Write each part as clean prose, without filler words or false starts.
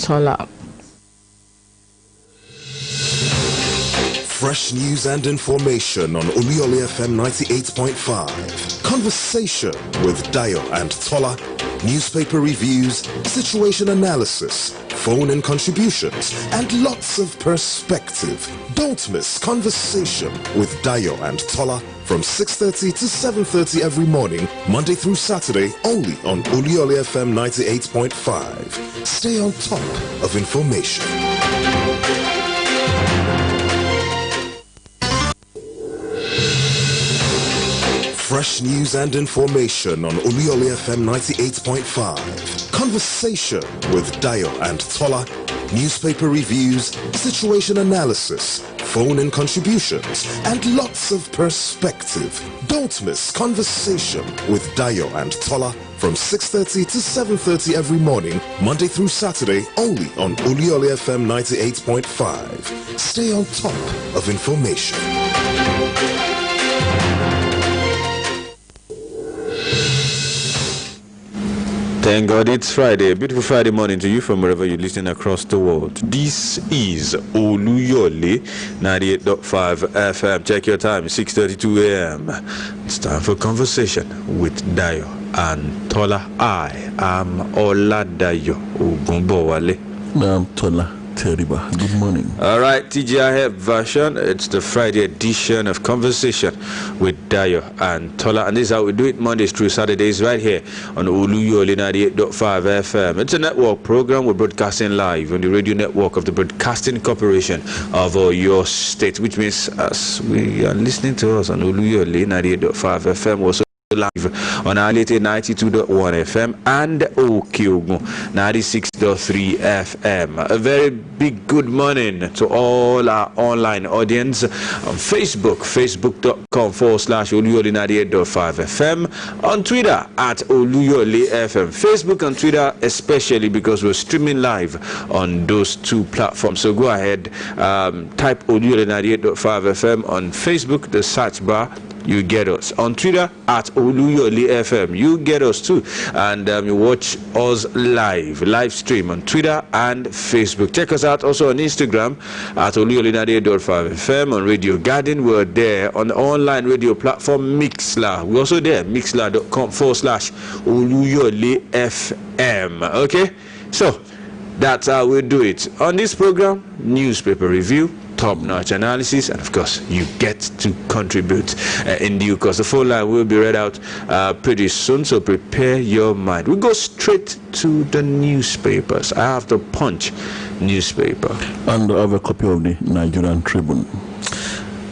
Tola. Fresh news and information on Oluyole FM 98.5. Conversation with Dayo and Tola. Newspaper reviews, situation analysis, phone-in contributions, and lots of perspective. Don't miss Conversation with Dayo and Tola from 6:30 to 7:30 every morning, Monday through Saturday, only on Oluyole FM 98.5. Stay on top of information. Fresh news and information on Oluyole FM 98.5. Conversation with Dayo and Tola. Newspaper reviews, situation analysis, phone-in contributions, and lots of perspective. Don't miss Conversation with Dayo and Tola from 6:30 to 7:30 every morning, Monday through Saturday, only on Oluyole FM 98.5. Stay on top of information. Thank God it's Friday. A beautiful Friday morning to you from wherever you're listening across the world. This is Oluyole 98.5 FM. Check your time, 6:32 a.m. It's time for Conversation with Dayo and Tola. I am Oladayo Ogunbowale. I'm Tola. Good morning. All right, TGI version. It's the Friday edition of Conversation with Dayo and Tola, and this is how we do it Mondays through Saturdays right here on Oluyole 98.5 FM. It's a network program. We're broadcasting live on the radio network of the Broadcasting Corporation of your state, which means as we are listening to us on Oluyole 98.5 FM, we're also live on Alete 92.1 FM and Okyogun 96.3 FM. A very big good morning to all our online audience on Facebook, facebook.com/Oluyole 98.5 FM, on Twitter at Oluyole FM. Facebook and Twitter especially because we're streaming live on those two platforms. So go ahead, type Oluyole 98.5 FM on Facebook, the search bar. You get us on Twitter at Oluyole FM. You get us too, and you watch us live stream on Twitter and Facebook. Check us out also on Instagram at Oluyole 98.5 FM. On Radio Garden, we're there. On the online radio platform Mixler, we're also there. Mixler.com/Oluyole FM. Okay, so that's how we do it on this program. Newspaper review, top-notch analysis, and of course you get to contribute in due course. The phone line will be read out pretty soon, so prepare your mind. We go straight to the newspapers. I have the Punch newspaper, and I have a copy of the Nigerian Tribune.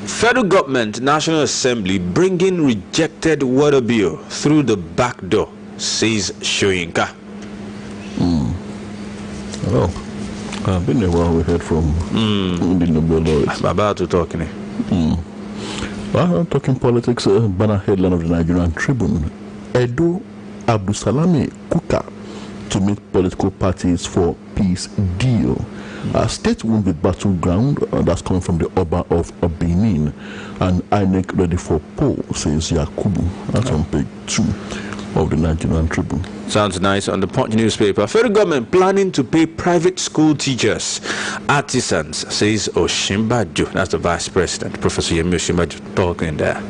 Federal government, National Assembly bringing rejected water bill through the back door, says Shoyinka. Well, I've been a while we heard from the Nobel laureate. I'm about to talk in it. Well, talking politics, banner headline of the Nigerian Tribune. Edo Abdusalami Kuka to meet political parties for peace deal. A state won't be battleground, that's coming from the Oba of Benin. And INEC ready for poll, says Yakubu. That's on page 2 of the Nigerian Tribune. Sounds nice. On the Punch newspaper, federal government planning to pay private school teachers, artisans, says Oshimbajo. That's the vice president, Professor Yemi Oshimbajo, talking there.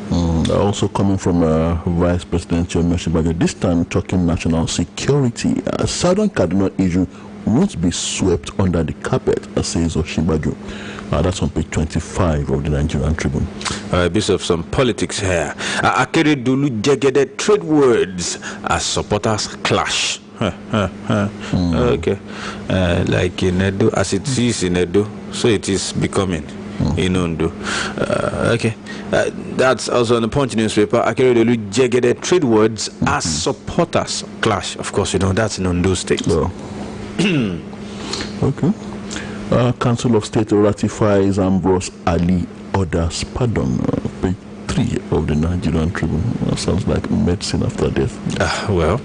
Also coming from Vice President Yemi Oshimbajo, this time talking national security. Southern Cardinal issue won't be swept under the carpet, says Oshimbajo. That's on page 25 of the Nigerian Tribune. A bit of some politics here. Akeredolu jegede trade words as supporters clash. Okay. Like in Edo, as it is in Edo, so it is becoming in Ondo. Okay. That's also on the Punch newspaper. Akeredolu jegede trade words as supporters clash. Of course, you know, that's in Ondo State. So. Okay. Council of State ratifies Ambrose Ali orders pardon. Page 3 of the Nigerian Tribune. That sounds like medicine after death. Well,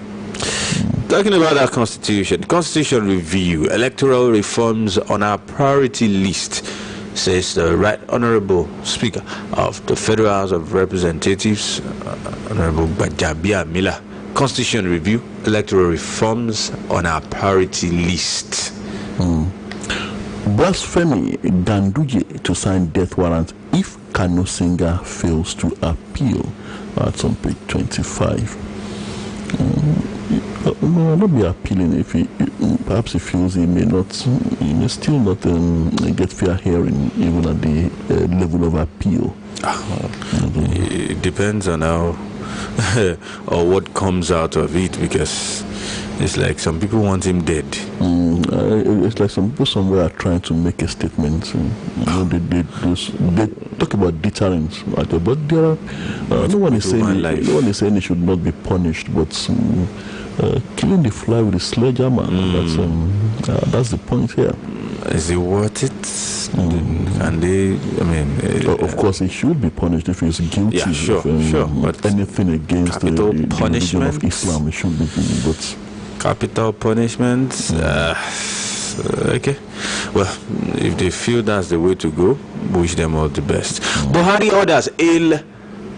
talking about our constitution review, electoral reforms on our priority list, says the Right Honorable Speaker of the Federal House of Representatives, Honorable Bajabia Miller. Constitution review, electoral reforms on our priority list. Blasphemy, Ganduje to sign death warrant if Kano singer fails to appeal. That's on page 25. No, not be appealing if he perhaps he feels he may still not get fair hearing even at the level of appeal. It depends on how or what comes out of it, because it's like some people want him dead. It's like some people somewhere are trying to make a statement. They talk about deterrence, but there are no one is saying he should not be punished, but killing the fly with a sledgehammer, that's the point here. Is it worth it? And of course he should be punished if he's guilty. Yeah, sure. But anything against the religion of Islam, it should be. But capital punishment, okay. Well, if they feel that's the way to go, wish them all the best. Buhari orders El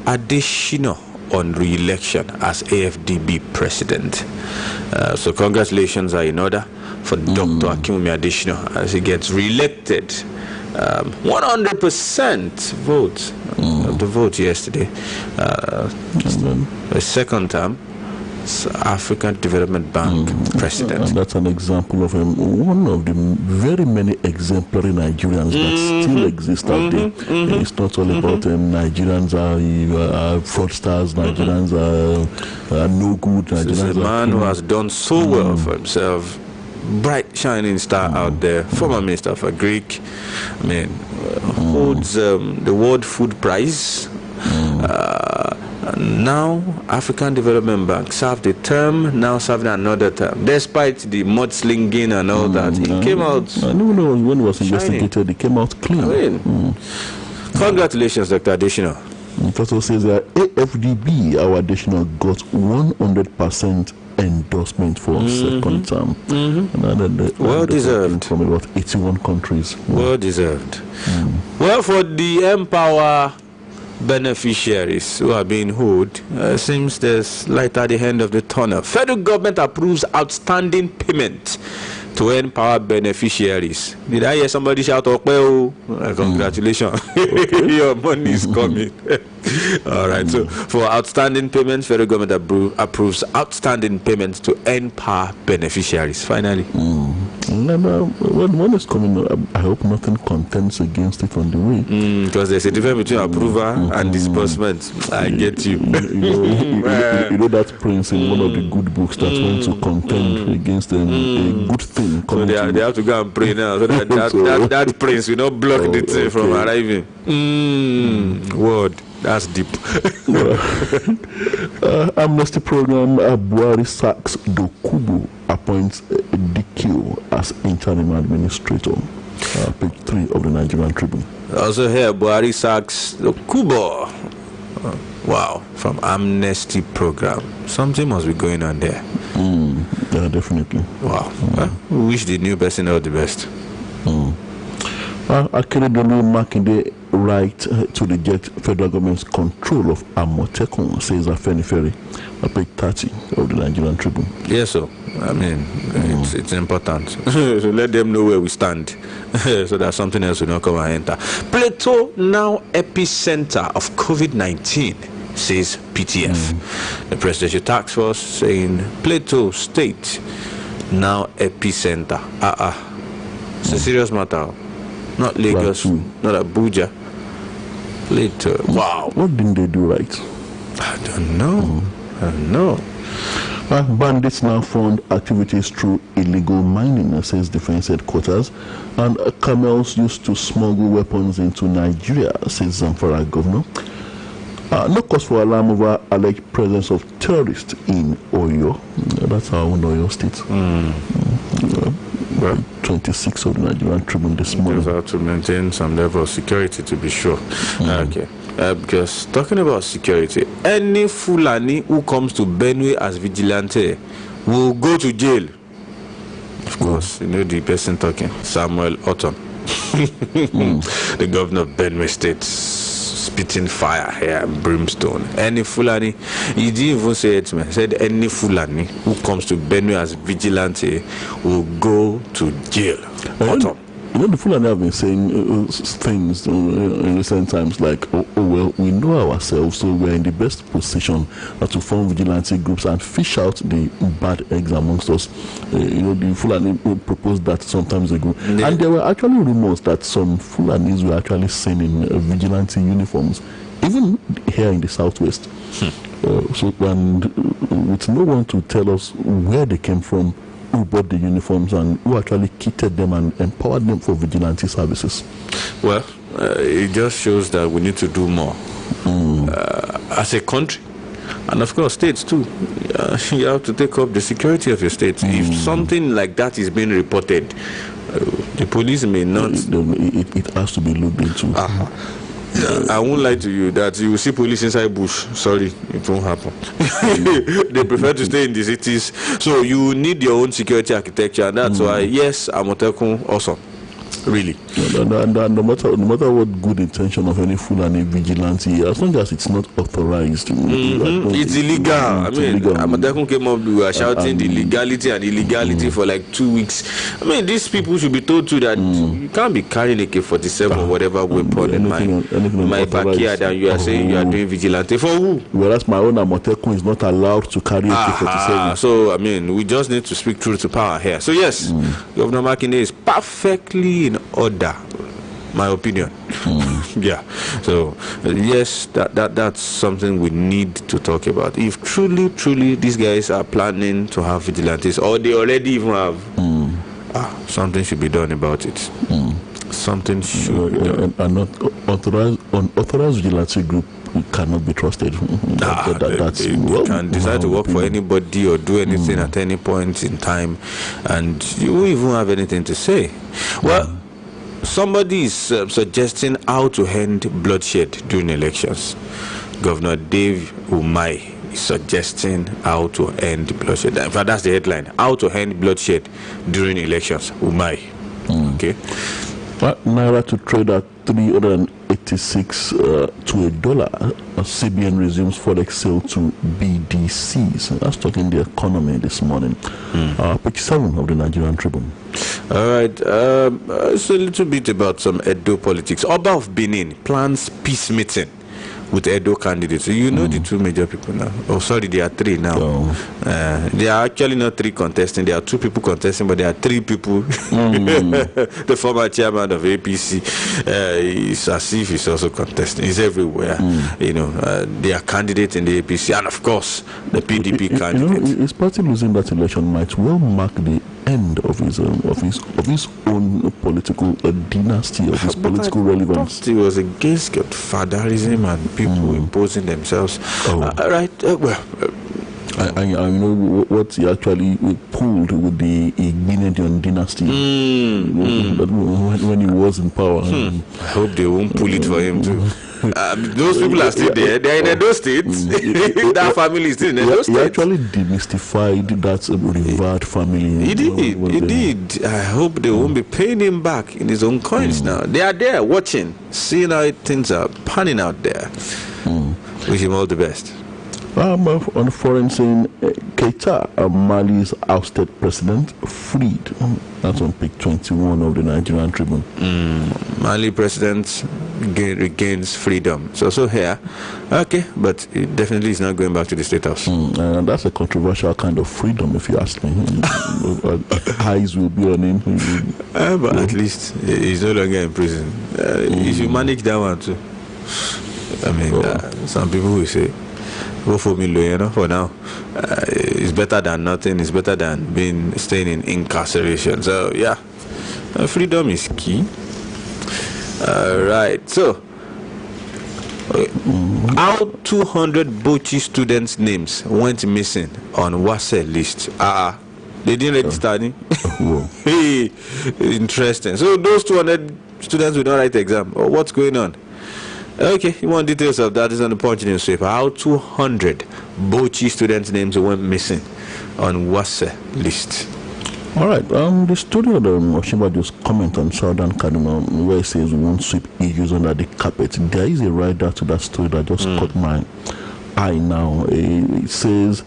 Adesina on re-election as AFDB president. So congratulations are in order for Dr. Akinwumi Adesina as he gets re-elected. 100% vote of the vote yesterday. A second term. African Development Bank president. That's an example of one of the very many exemplary Nigerians that still exist out there. It's not all about Nigerians are fraudsters, Nigerians are no good. Nigerians This is a man who has done so well for himself. Bright shining star out there, former minister for Greek. Holds the World Food Prize. Now African Development Bank served a term, now serving another term, despite the mudslinging and all that. He came out. I don't know when he was investigated, he came out clean. Congratulations, Dr. Adesina. It also says that AFDB, our Adesina, got 100% endorsement for second term. Well deserved. From about 81 countries. Well deserved. Well, for the Empower beneficiaries who are being owed, seems there's light at the end of the tunnel. Federal government approves outstanding payment to Empower beneficiaries. Did I hear somebody shout, "Okpeo"? Congratulations. Your money is coming. All right, so for outstanding payments, federal government approves outstanding payments to Empower beneficiaries. Finally. When it's coming, I hope nothing contends against it on the way. Because there's a difference between approval and disbursement. I get you. You know that prince in one of the good books that went to contend against a good thing. So they have to go and pray now, so that prince will not block the thing from arriving. Word. That's deep. Amnesty program, Buhari sacks Dokubo, appoints DQ as interim administrator. Page 3 of the Nigerian Tribune. Also here, Buhari sacks Dokubo. Wow, from Amnesty program. Something must be going on there. Yeah, definitely. Wow. We wish the new person all the best. Akeredolu Makinde right to reject federal government's control of Amotekun, says Afenifere, page 30 of the Nigerian Tribune. Yes, sir. It's important. So let them know where we stand, so that something else will not come and enter. Plateau now epicenter of COVID-19, says PTF. The Presidential Task Force saying Plateau State now epicenter. It's a serious matter. Not Lagos, not Abuja. Later. Wow. What didn't they do right? I don't know. Bandits now fund activities through illegal mining, says Defense Headquarters. And camels used to smuggle weapons into Nigeria, says Zamfara Governor. No cause for alarm over alleged presence of terrorists in Oyo. That's our own Oyo state. 26 of the Nigerian Tribune this morning. Just have to maintain some level of security to be sure. Okay. Because talking about security, any Fulani who comes to Benue as vigilante will go to jail. Of course, you know the person talking, Samuel Otom, the governor of Benue State, spitting fire here and brimstone. Any Fulani, he didn't even say it, man. He said any Fulani who comes to Benue as vigilante will go to jail. You know, the Fulani have been saying things in recent times like, oh, well, we know ourselves, so we're in the best position to form vigilante groups and fish out the bad eggs amongst us. You know, the Fulani proposed that some times ago. Yeah. And there were actually rumors that some Fulanis were actually seen in vigilante uniforms, even here in the southwest. So, and with no one to tell us where they came from, who bought the uniforms, and who actually kitted them and empowered them for vigilante services. Well, it just shows that we need to do more as a country, and of course states too. You have to take up the security of your states. If something like that is being reported, the police may not. It has to be looked into. I won't lie to you that you will see police inside bush. Sorry, it won't happen. They prefer to stay in the cities. So you need your own security architecture, and that's why, yes, Amotekun also. Really. And no matter what good intention of any Fulani vigilante, as long as it's not authorized, it's illegal. I mean, Amotekun came up, we were shouting the legality and illegality for like 2 weeks. I mean, these people should be told too that you can't be carrying AK-47 or whatever weapon in my backyard, and you are saying you are doing vigilante for who? Whereas my own Amotekun is not allowed to carry AK-47. So, I mean, we just need to speak truth to power here. So, yes, Governor Makinde is perfectly in order, my opinion. Yeah. So yes, that's something we need to talk about. If truly these guys are planning to have vigilantes, or they already even have, something should be done about it. Something should be done. And not unauthorized vigilante group cannot be trusted. They can decide to work for anybody or do anything at any point in time, and you won't even have anything to say. Well, somebody is suggesting how to end bloodshed during elections. Governor Dave Umai is suggesting how to end bloodshed. In fact, that's the headline: how to end bloodshed during elections. Umai. Okay. Naira to trade at 386 to $1. CBN resumes forex sale to BDCs. That's talking the economy this morning. Page 7 of the Nigerian Tribune. All right. It's a little bit about some Edo politics. Oba of Benin plans peace meeting with Edo candidates. So you know the two major people now. Oh, sorry, there are three now. There are actually not three contesting. There are two people contesting, but there are three people. The former chairman of APC is as if he's also contesting. He's everywhere. You know, they are candidates in the APC, and of course, the PDP candidate. You know, his party losing that election might well mark the end of his own political dynasty, of his political relevance. He was against godfatherism and people imposing themselves. Right. I know what he actually pulled with the Igbinedion dynasty when he was in power. I hope they won't pull it for him too. Those people are still there. They are in Edo State. That family is still in Edo State. He actually demystified that revered family. He did. I hope they won't be paying him back in his own coins now. They are there watching, seeing how things are panning out there. Wish him all the best. On foreign scene, Keita, Mali's ousted president, freed. That's on page 21 of the Nigerian Tribune. Mali president regains freedom. So here, okay, but it definitely is not going back to the State House. And that's a controversial kind of freedom, if you ask me. Eyes will be on him. But at least he's no longer in prison. You should manage that one too. I mean, some people will say, go for me, for now. It's better than nothing. It's better than staying in incarceration. So yeah, freedom is key. Right. So how 200 Bochi students' names went missing on WASE list? They didn't register. Hey, interesting. So those 200 students will not write the exam. Or what's going on? Okay, you want details of that is on the Punch newspaper. How 200 Bochi students' names went missing on WASE list. All right. The story of Oshibajo's comment on Southern Cardinal, where it says we won't sweep issues under the carpet. There is a rider to that story that just caught my eye now. It says,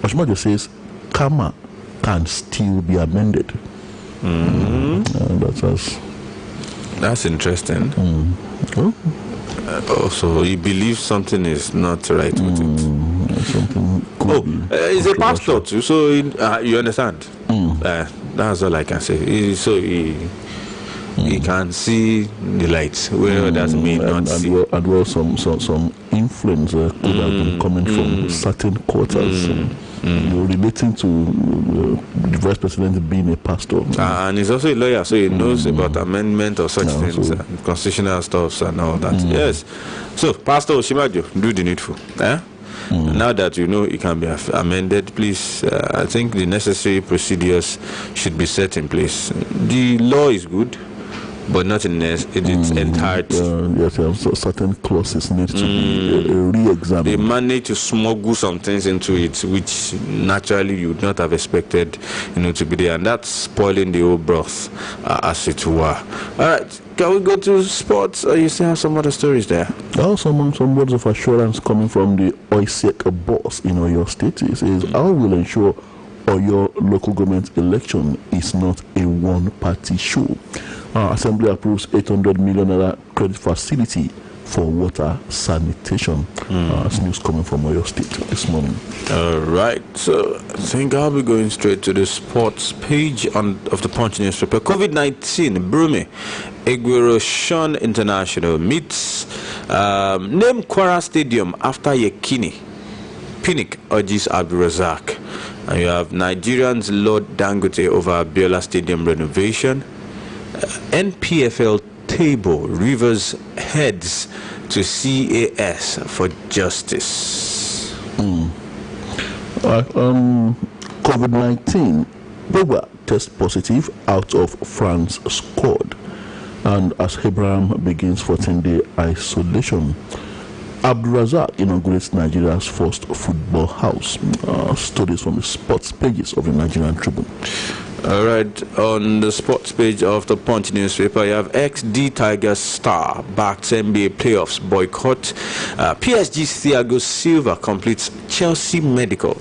Oshibajo says, karma can still be amended. That's us. That's interesting. Oh. Also, he believes something is not right with it. Something could be he's a pastor too, so you understand. That's all I can say. He can see the light where that may not see. And well, some influence could have been coming from certain quarters. Relating to the vice president being a pastor. And he's also a lawyer, so he knows about amendment or such things, constitutional stuff and all that. Yes. So, Pastor Oshimajo, do the needful. Now that you know it can be amended, please, I think the necessary procedures should be set in place. The law is good, but not in its entirety. Yes, so certain clauses need to be re-examined. They manage to smuggle some things into it, which naturally you would not have expected, to be there, and that's spoiling the old broth, as it were. All right, can we go to sports? Or you still have some other stories there? Oh, some words of assurance coming from the OISEC boss in Oyo State. He says, I will ensure Oyo local government election is not a one-party show. Assembly approves 800 million credit facility for water sanitation. It's news coming from Oyo State this morning. All right, so I think I'll be going straight to the sports page of the Punch newspaper. COVID-19, Brume, Eguero Sean International meets name Kwara Stadium after Yekini. Pinnick urges Abdulrazak. And you have Nigerians Lord Dangote over Abiola Stadium renovation. NPFL table, Rivers heads to CAS for justice. COVID-19, Boba test positive out of France squad, and as Abraham begins 14-day isolation. Abdulrazak inaugurates Nigeria's first football house. Stories from the sports pages of the Nigerian Tribune. All right, on the sports page of the Punch newspaper, you have XD Tigers star backs NBA playoffs boycott. PSG's Thiago Silva completes Chelsea medical,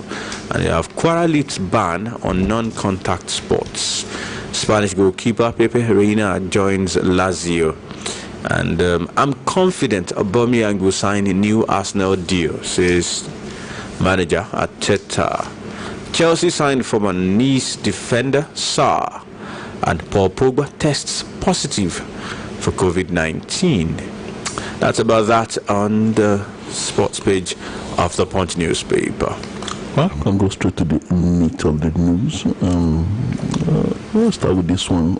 and you have Kwara lifts ban on non-contact sports. Spanish goalkeeper Pepe Reina joins Lazio. And I'm confident Aubameyang will sign a new Arsenal deal, says manager Arteta. Chelsea signed former Nice defender Sarr, and Paul Pogba tests positive for COVID-19. That's about that on the sports page of the Punch newspaper. Well, I can go straight to the meat of the news. We'll start with this one.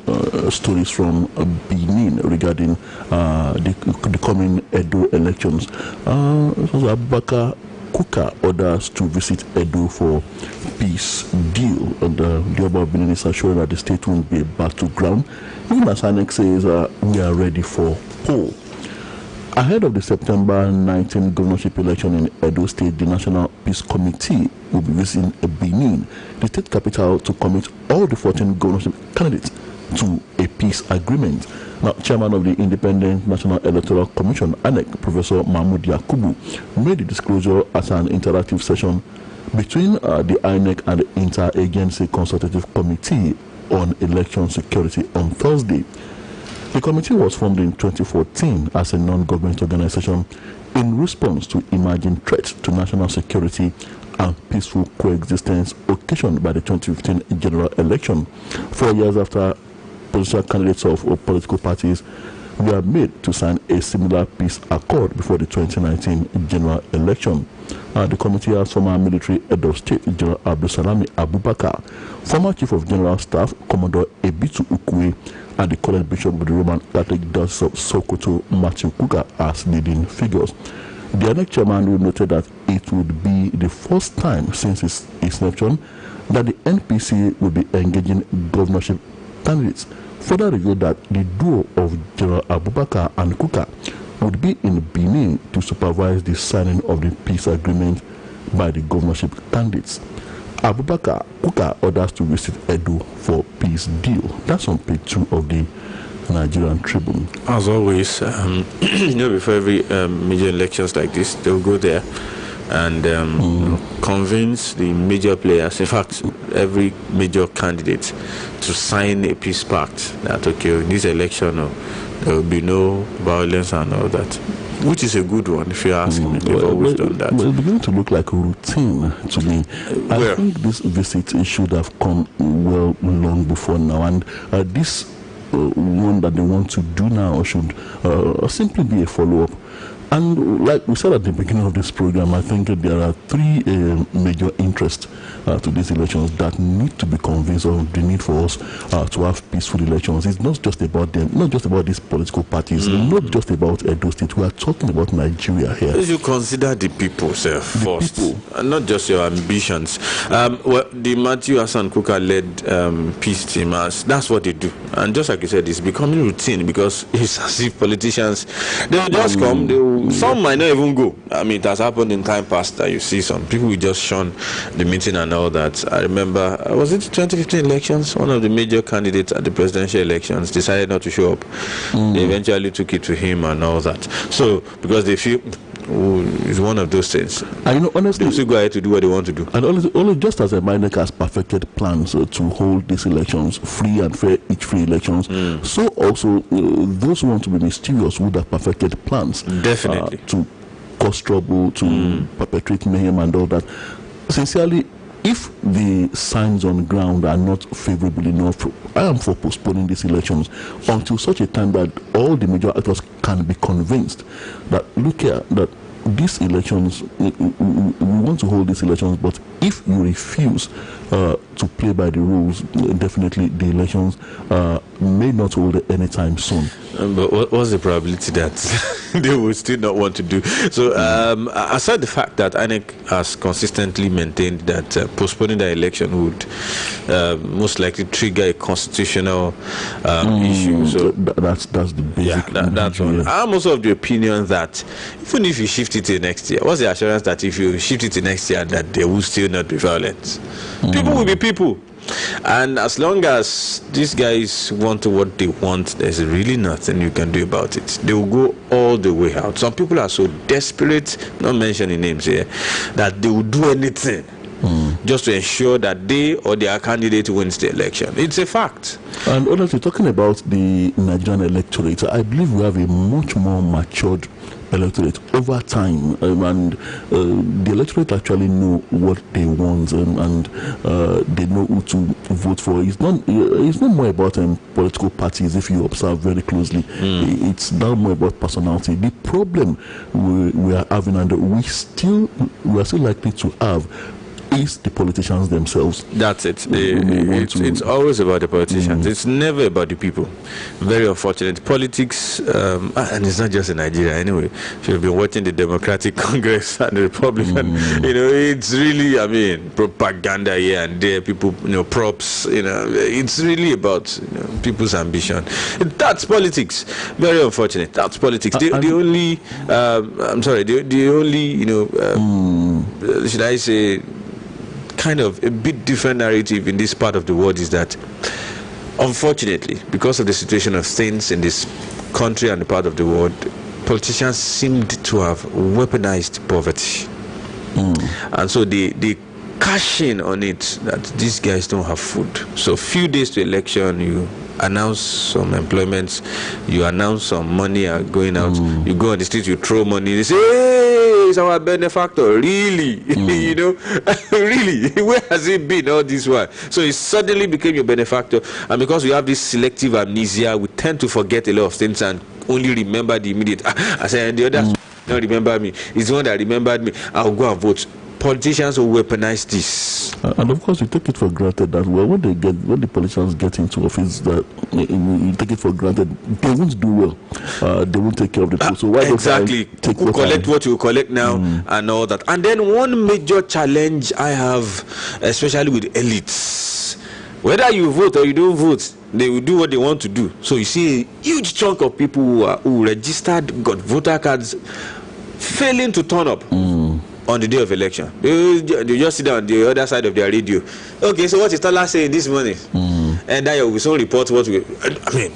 Stories from Benin regarding the coming Edo elections. Abubakar Kuka orders to visit Edo for peace deal, and the Oba of Benin is assured that the state won't be a battleground. Even as Anek says, we are ready for poll. Ahead of the September 19 governorship election in Edo State, the National Peace Committee will be visiting Benin, the state capital, to commit all the 14 governorship candidates to a peace agreement. Now, Chairman of the Independent National Electoral Commission, ANEC, Professor Mahmoud Yakubu, made the disclosure at an interactive session between the INEC and the Inter-Agency Consultative Committee on Election Security on Thursday. The committee was formed in 2014 as a non-government organization in response to emerging threats to national security and peaceful coexistence occasioned by the 2015 general election. 4 years after political candidates of political parties were made to sign a similar peace accord before the 2019 general election. The committee has former military head of state General Abdulsalami Abubakar, former chief of general staff Commodore Ebitu Ukwe, and the current bishop of the Roman Catholic Diocese of Sokoto Matthew Kuka as leading figures. The ANEC chairman noted that it would be the first time since its election that the NPC will be engaging governorship candidates. Further revealed that the duo of General Abubakar and Kuka would be in Benin to supervise the signing of the peace agreement by the governorship candidates. Abubakar Kuka orders to visit Edo for peace deal. That's on page 2 of the Nigerian Tribune. As always, before every major elections like this, they'll go there and convince the major players, in fact, every major candidate, to sign a peace pact that, okay, in this election, there will be no violence and all that. Which is a good one, if you ask me. They've always done that. Well, it's beginning to look like a routine to me. I think this visit should have come well long before now, and this one that they want to do now should simply be a follow-up. And like we said at the beginning of this program, I think there are three major interests to these elections that need to be convinced of the need for us to have peaceful elections. It's not just about them, not just about these political parties, not just about Edo State. We are talking about Nigeria here. You consider the people, sir, first, and not just your ambitions. Well, the Matthew Hassan Kuka led peace team, that's what they do. And just like you said, it's becoming routine because it's as if politicians, they will just come, some might not even go. I mean, it has happened in time past that you see some people will just shun the meeting and all that. I remember, was it the 2015 elections? One of the major candidates at the presidential elections decided not to show up. They eventually took it to him and all that. So, because they feel it's one of those things. And honestly, they still go ahead to do what they want to do. And only just as a INEC has perfected plans to hold these elections free and fair, each free elections, so also those who want to be mysterious would have perfected plans. Definitely. To cause trouble, to perpetrate mayhem and all that. Sincerely, if the signs on the ground are not favorable enough, I am for postponing these elections until such a time that all the major actors can be convinced that, look here, that these elections, we want to hold these elections, but if you refuse to play by the rules, definitely the elections may not hold anytime soon. But what's the probability that they will still not want to do? So, aside the fact that INEC has consistently maintained that postponing the election would most likely trigger a constitutional issue. So that's the basic. Yeah, that's one. I'm also of the opinion that even if you shift it to next year, what's the assurance that if you shift it to next year, that there will still not be violence? People will be people. And as long as these guys want what they want, there's really nothing you can do about it. They will go all the way out. Some people are so desperate, not mentioning names here, that they will do anything just to ensure that they or their candidate wins the election. It's a fact. And honestly, talking about the Nigerian electorate, I believe we have a much more matured electorate over time, and the electorate actually know what they want, and they know who to vote for. It's not more about political parties. If you observe very closely, it's now more about personality. The problem we are having, and we are still likely to have, is the politicians themselves. That's it. It's always about the politicians. It's never about the people. Very unfortunate. Politics, and it's not just in Nigeria anyway. If you've been watching the Democratic Congress and the Republican, it's really, propaganda here and there. People, props, it's really about people's ambition. That's politics. Very unfortunate. That's politics. The only, should I say, kind of a bit different narrative in this part of the world is that, unfortunately, because of the situation of things in this country and the part of the world, politicians seemed to have weaponized poverty. And so they cash in on it that these guys don't have food. So few days to election, you announce some employments, you announce some money are going out, you go on the street, you throw money, they say, hey, it's our benefactor. Really? Really? Where has it been all this while? So it suddenly became your benefactor, and because we have this selective amnesia, we tend to forget a lot of things and only remember the immediate. I said, the others don't remember me. It's the one that remembered me. I'll go and vote. Politicians will weaponize this, and of course, you take it for granted that when the politicians get into office, that you take it for granted they won't do well. They won't take care of the people. So why exactly collect what you collect now and all that? And then one major challenge I have, especially with elites, whether you vote or you don't vote, they will do what they want to do. So you see a huge chunk of people who registered, got voter cards, failing to turn up on the day of election. They just sit down on the other side of their radio. Okay, so what is Tola saying this morning? and that we soon report what we. I mean,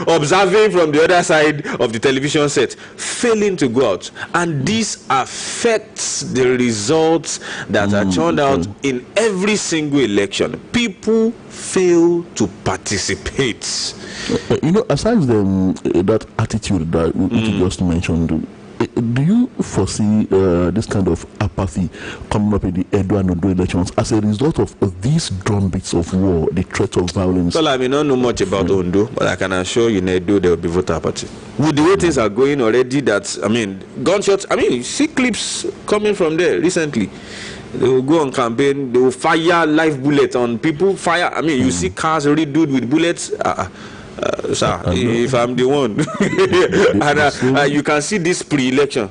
observing from the other side of the television set, failing to go out, and this affects the results that are turned out in every single election. People fail to participate. Aside that attitude that you just mentioned, do you foresee this kind of apathy coming up in the Edo and Ondo elections as a result of these drumbeats of war, the threat of violence? Well, I mean, I don't know much about Ondo, but I can assure you in Edo there will be voter apathy. With the way things are going already, gunshots, you see clips coming from there recently. They will go on campaign, they will fire live bullets on people, you see cars riddled with bullets. Sir, if I'm the one, and you can see this pre-election.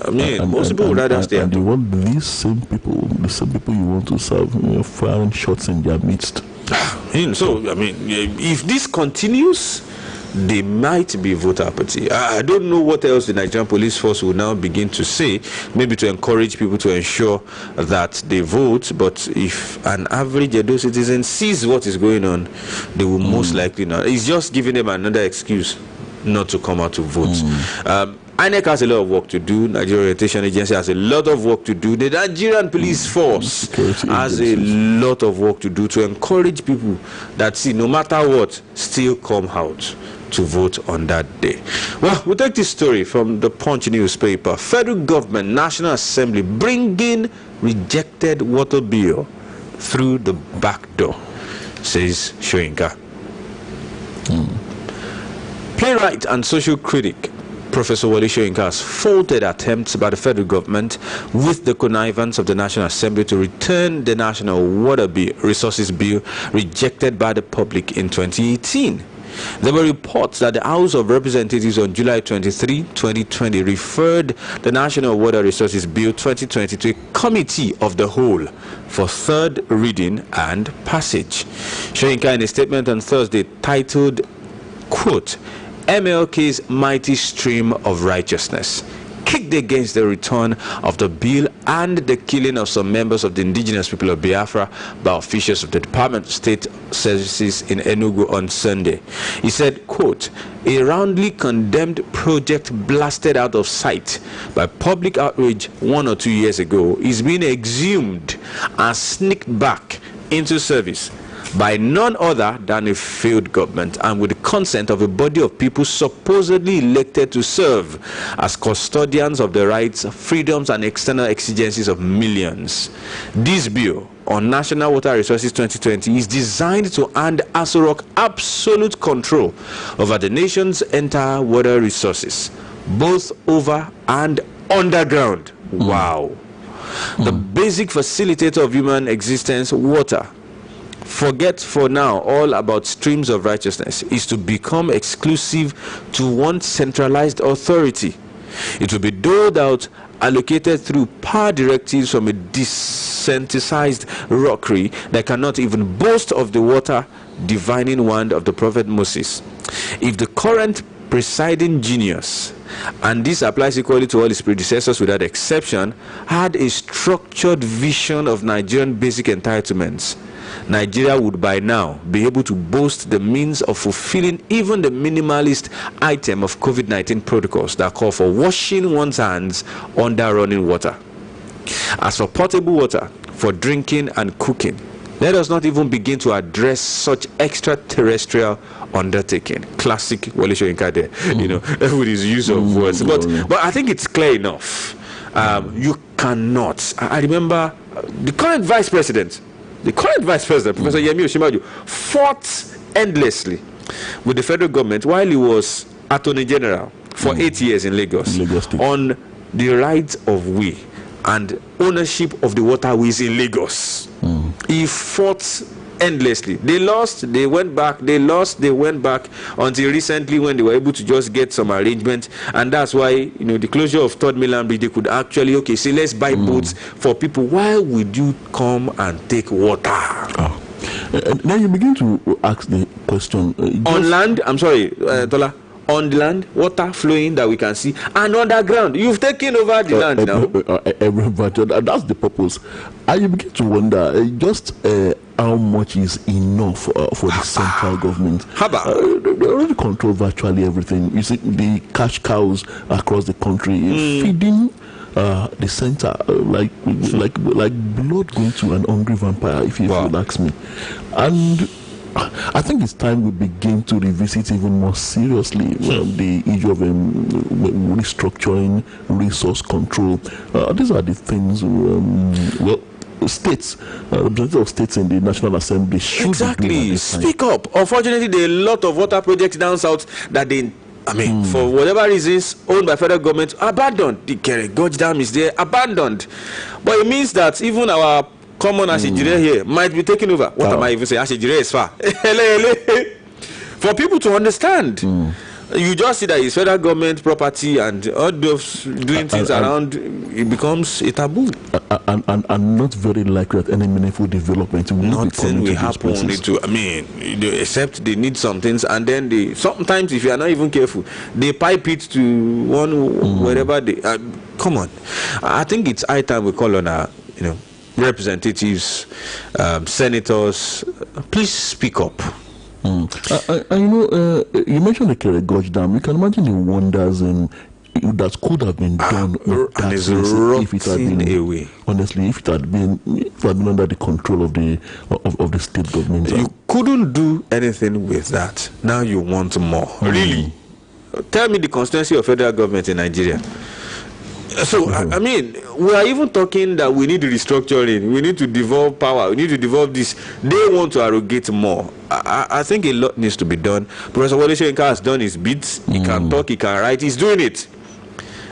Most people would rather stay. And you want the same people you want to serve, firing shots in their midst. If this continues, there might be voter apathy. I don't know what else the Nigerian police force will now begin to say, maybe to encourage people to ensure that they vote. But if an average Edo citizen sees what is going on, they will most likely not. It's just giving them another excuse not to come out to vote. INEC has a lot of work to do. Nigeria Orientation Agency has a lot of work to do. The Nigerian police force has a lot of work to do to encourage people that no matter what, still come out to vote on that day. Well, we'll take this story from the Punch newspaper. Federal government, National Assembly bringing rejected water bill through the back door, says Shoyinka. Playwright and social critic Professor Wole Soyinka has faulted attempts by the federal government with the connivance of the National Assembly to return the National Water Resources Bill rejected by the public in 2018. There were reports that the House of Representatives on July 23, 2020 referred the National Water Resources Bill 2020 to a committee of the whole for third reading and passage. Soyinka, in a statement on Thursday titled, quote, MLK's mighty stream of righteousness, kicked against the return of the bill and the killing of some members of the indigenous people of Biafra by officials of the Department of State Services in Enugu on Sunday. He said, quote, a roundly condemned project blasted out of sight by public outrage 1 or 2 years ago is being exhumed and sneaked back into service by none other than a failed government and with the consent of a body of people supposedly elected to serve as custodians of the rights, freedoms and external exigencies of millions. This bill on National Water Resources 2020 is designed to hand Aso Rock absolute control over the nation's entire water resources, both over and underground. Wow. The basic facilitator of human existence, water, forget for now all about streams of righteousness, is to become exclusive to one centralized authority. It will be doled out, allocated through power directives from a desensitized rockery that cannot even boast of the water divining wand of the prophet Moses. If the current presiding genius, and this applies equally to all his predecessors without exception, had a structured vision of Nigerian basic entitlements, Nigeria would by now be able to boast the means of fulfilling even the minimalist item of COVID-19 protocols that call for washing one's hands under running water. As for potable water for drinking and cooking, let us not even begin to address such extraterrestrial undertaking. Classic Wole Soyinka there, with his use of words. But I think it's clear enough. You cannot. I remember the current vice president, Professor Yemi Osinbajo, fought endlessly with the federal government while he was Attorney General for 8 years in Lagos on the rights of we and ownership of the waterways in Lagos. He fought endlessly. They lost, they went back, they lost, they went back, until recently when they were able to just get some arrangement. And that's why, the closure of Third Mainland Bridge, they could actually, let's buy boats for people. Why would you come and take water? Now you begin to ask the question. On land, I'm sorry, Tola, on the land, water flowing that we can see, and underground. You've taken over the land now. Everybody, that's the purpose. And you begin to wonder just how much is enough for the central government. They already control virtually everything. You see, the cash cows across the country feeding the center like blood going to an hungry vampire, if you ask me. And I think it's time we begin to revisit even more seriously the issue of restructuring, resource control. These are the things states, representatives of states in the National Assembly should be doing speak up. Unfortunately, there are a lot of water projects down south that for whatever reasons, owned by federal government, abandoned. The Gorge Dam is there, abandoned. But it means that even our common Ashejire here might be taken over. What am I even saying? Ashejire is far. For people to understand. You just see that it's federal government property, and all those doing things around, it becomes a taboo. And not very likely that any meaningful development will happen. Except they need some things, and then sometimes, if you are not even careful, they pipe it to wherever they. Come on, I think it's high time we call on our, representatives, senators. Please speak up. You mentioned the Gorge Dam. You can imagine the wonders that could have been done if it had been away. Honestly, if it had been under the control of the state government. You couldn't do anything with that. Now you want more. Really? Tell me the constituency of federal government in Nigeria. So, we are even talking that we need restructuring, we need to devolve power, we need to devolve this. They want to arrogate more. I think a lot needs to be done. Professor Wole Soyinka has done his bits. He can talk, he can write, he's doing it.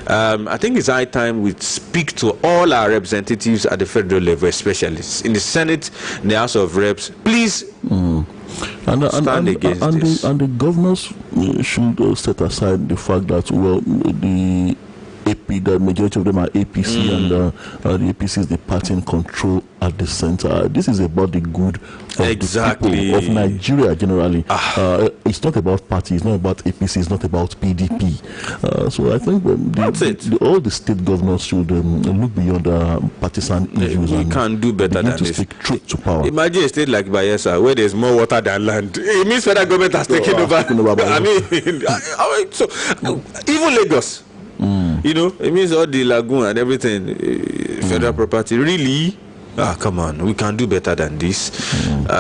I think it's high time we speak to all our representatives at the federal level, especially in the Senate, in the House of Reps. Please stand against this. And the governors should set aside the fact that, the the majority of them are APC, and the APC is the party in control at the center. This is about the good of the people of Nigeria generally. It's not about party, it's not about APC, it's not about PDP. So I think all the state governors should look beyond partisan issues. We can do better than this. Speak truth to power. Imagine a state like Bayelsa where there's more water than land. It means federal government has taken over. So even Lagos. It means all the lagoon and everything, federal property. Really? Come on. We can do better than this.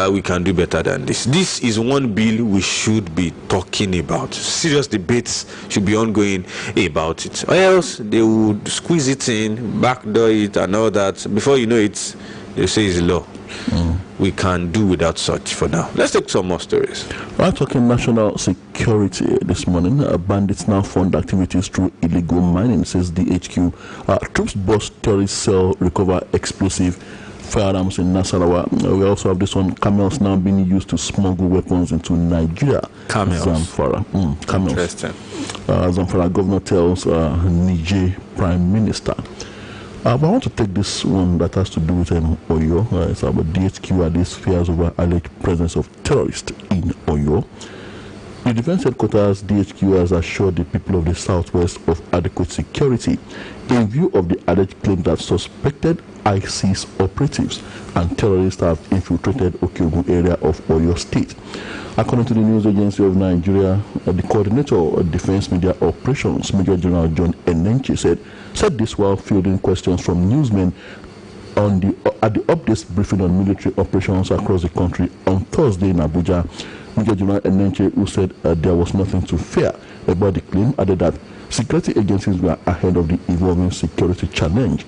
We can do better than this. This is one bill we should be talking about. Serious debates should be ongoing about it. Or else they would squeeze it in, backdoor it and all that. Before you know it, they say it's law. We can do without such for now. Let's take some more stories. We're talking national security this morning. Bandits now fund activities through illegal mining, says DHQ. Troops bust terrorist cell, recover explosive firearms in Nasarawa. We also have this one, camels now being used to smuggle weapons into Nigeria. Camels? Zamfara. Camels. Interesting. Zamfara governor tells Niger Prime Minister. But I want to take this one that has to do with Oyo. It's about DHQ and these fears over alleged presence of terrorists in Oyo. The Defense Headquarters DHQ has assured the people of the southwest of adequate security in view of the alleged claim that suspected ISIS operatives and terrorists have infiltrated Okeogun area of Oyo State. According to the News Agency of Nigeria, the coordinator of Defense Media Operations, Major General John Enenche, said this while fielding questions from newsmen at the updates briefing on military operations across the country on Thursday in Abuja. Major General Enenche, who said there was nothing to fear about the claim, added that security agencies were ahead of the evolving security challenge.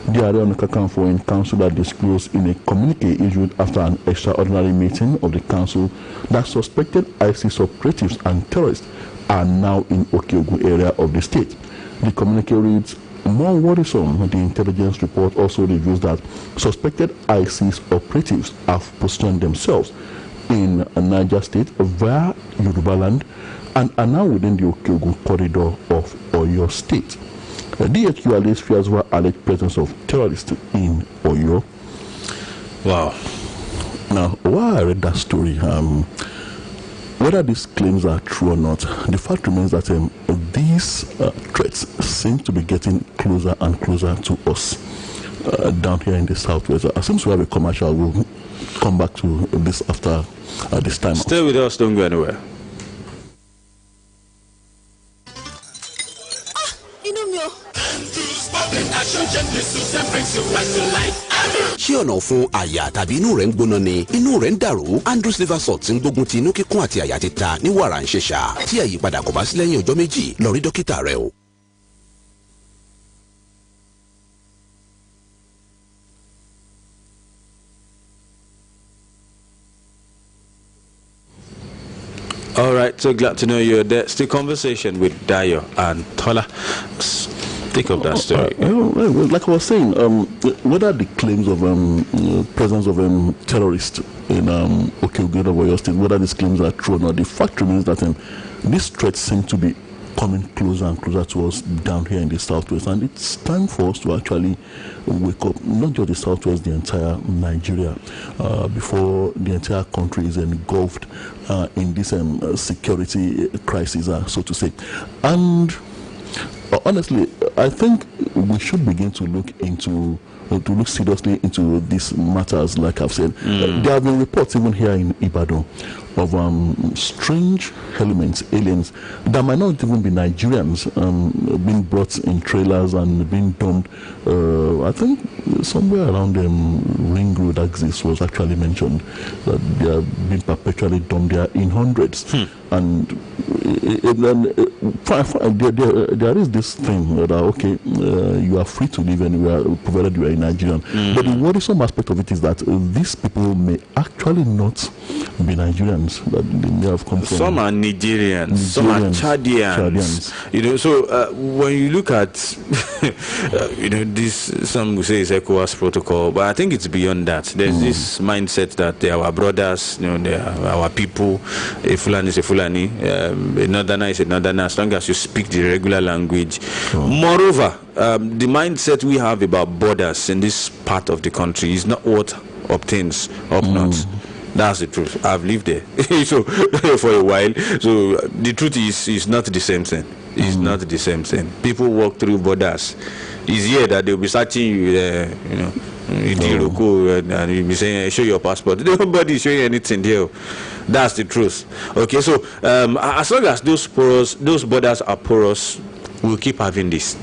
The Ààrẹ Ọ̀nà Kakanfò in council that disclosed in a communique issued after an extraordinary meeting of the council that suspected ISIS operatives and terrorists are now in Okeogun area of the state. The communique reads, more worrisome, the intelligence report also reveals that suspected ISIS operatives have positioned themselves in Niger State via Yorubaland and are now within the Okeogun corridor of Oyo State. DHQ alleged fears over alleged presence of terrorists in Oyo. Wow. Now, while I read that story, whether these claims are true or not, the fact remains that these threats seem to be getting closer and closer to us down here in the southwest. As soon as we have a commercial, we'll come back to this after this time. Stay with us, don't go anywhere. ṣé ọ̀nà fún àyà tàbí inú rẹ̀ ń gbóná ni inú rẹ̀ ń dàrú Andrews liver salt ń gbógun ti inú kíkún àti àyà títa ní wàrà ń ṣẹ̀ṣà tí àyípadà kò bá sí lẹ́yìn ọjọ́ méjì lọ rí dókítà rẹ o. All right, so glad to know you're there. Still conversation with Dayo and Tola. Think of that story. Like I was saying, whether the claims of presence of terrorists in Oluyole of Oyo State, whether these claims are true or not, the fact remains that these threats seem to be coming closer and closer to us down here in the southwest, and it's time for us to actually wake up, not just the southwest, the entire Nigeria, before the entire country is engulfed in this security crisis, so to say. And honestly, I think we should begin to look seriously into these matters. Like I've said, there have been reports even here in Ibadan of strange elements, aliens that might not even be Nigerians, being brought in trailers and being dumped. I think somewhere around Ring Road axis was actually mentioned that they are being perpetually dumped there in hundreds. And then there is this thing that okay, you are free to live anywhere provided you are a Nigerian. But the worrisome aspect of it is that these people may actually not be Nigerians. That they may have come from. Some are Nigerians, some are Chadians. You know, so when you look at you know, this, some will say it's ECOWAS protocol, but I think it's beyond that. There's this mindset that they are our brothers, you know, they are our people. A Fulani is a Fulani, a Northerner is a Northerner, as long as you speak the regular language. Moreover, the mindset we have about borders in this part of the country is not what obtains up north. That's the truth. I've lived there so for a while. So the truth is not the same thing. It's not the same thing. People walk through borders. It's here that they'll be searching you, you know, and you'll be saying, show your passport. Nobody is showing anything there. That's the truth. Okay, so as long as those borders are porous, we'll keep having this.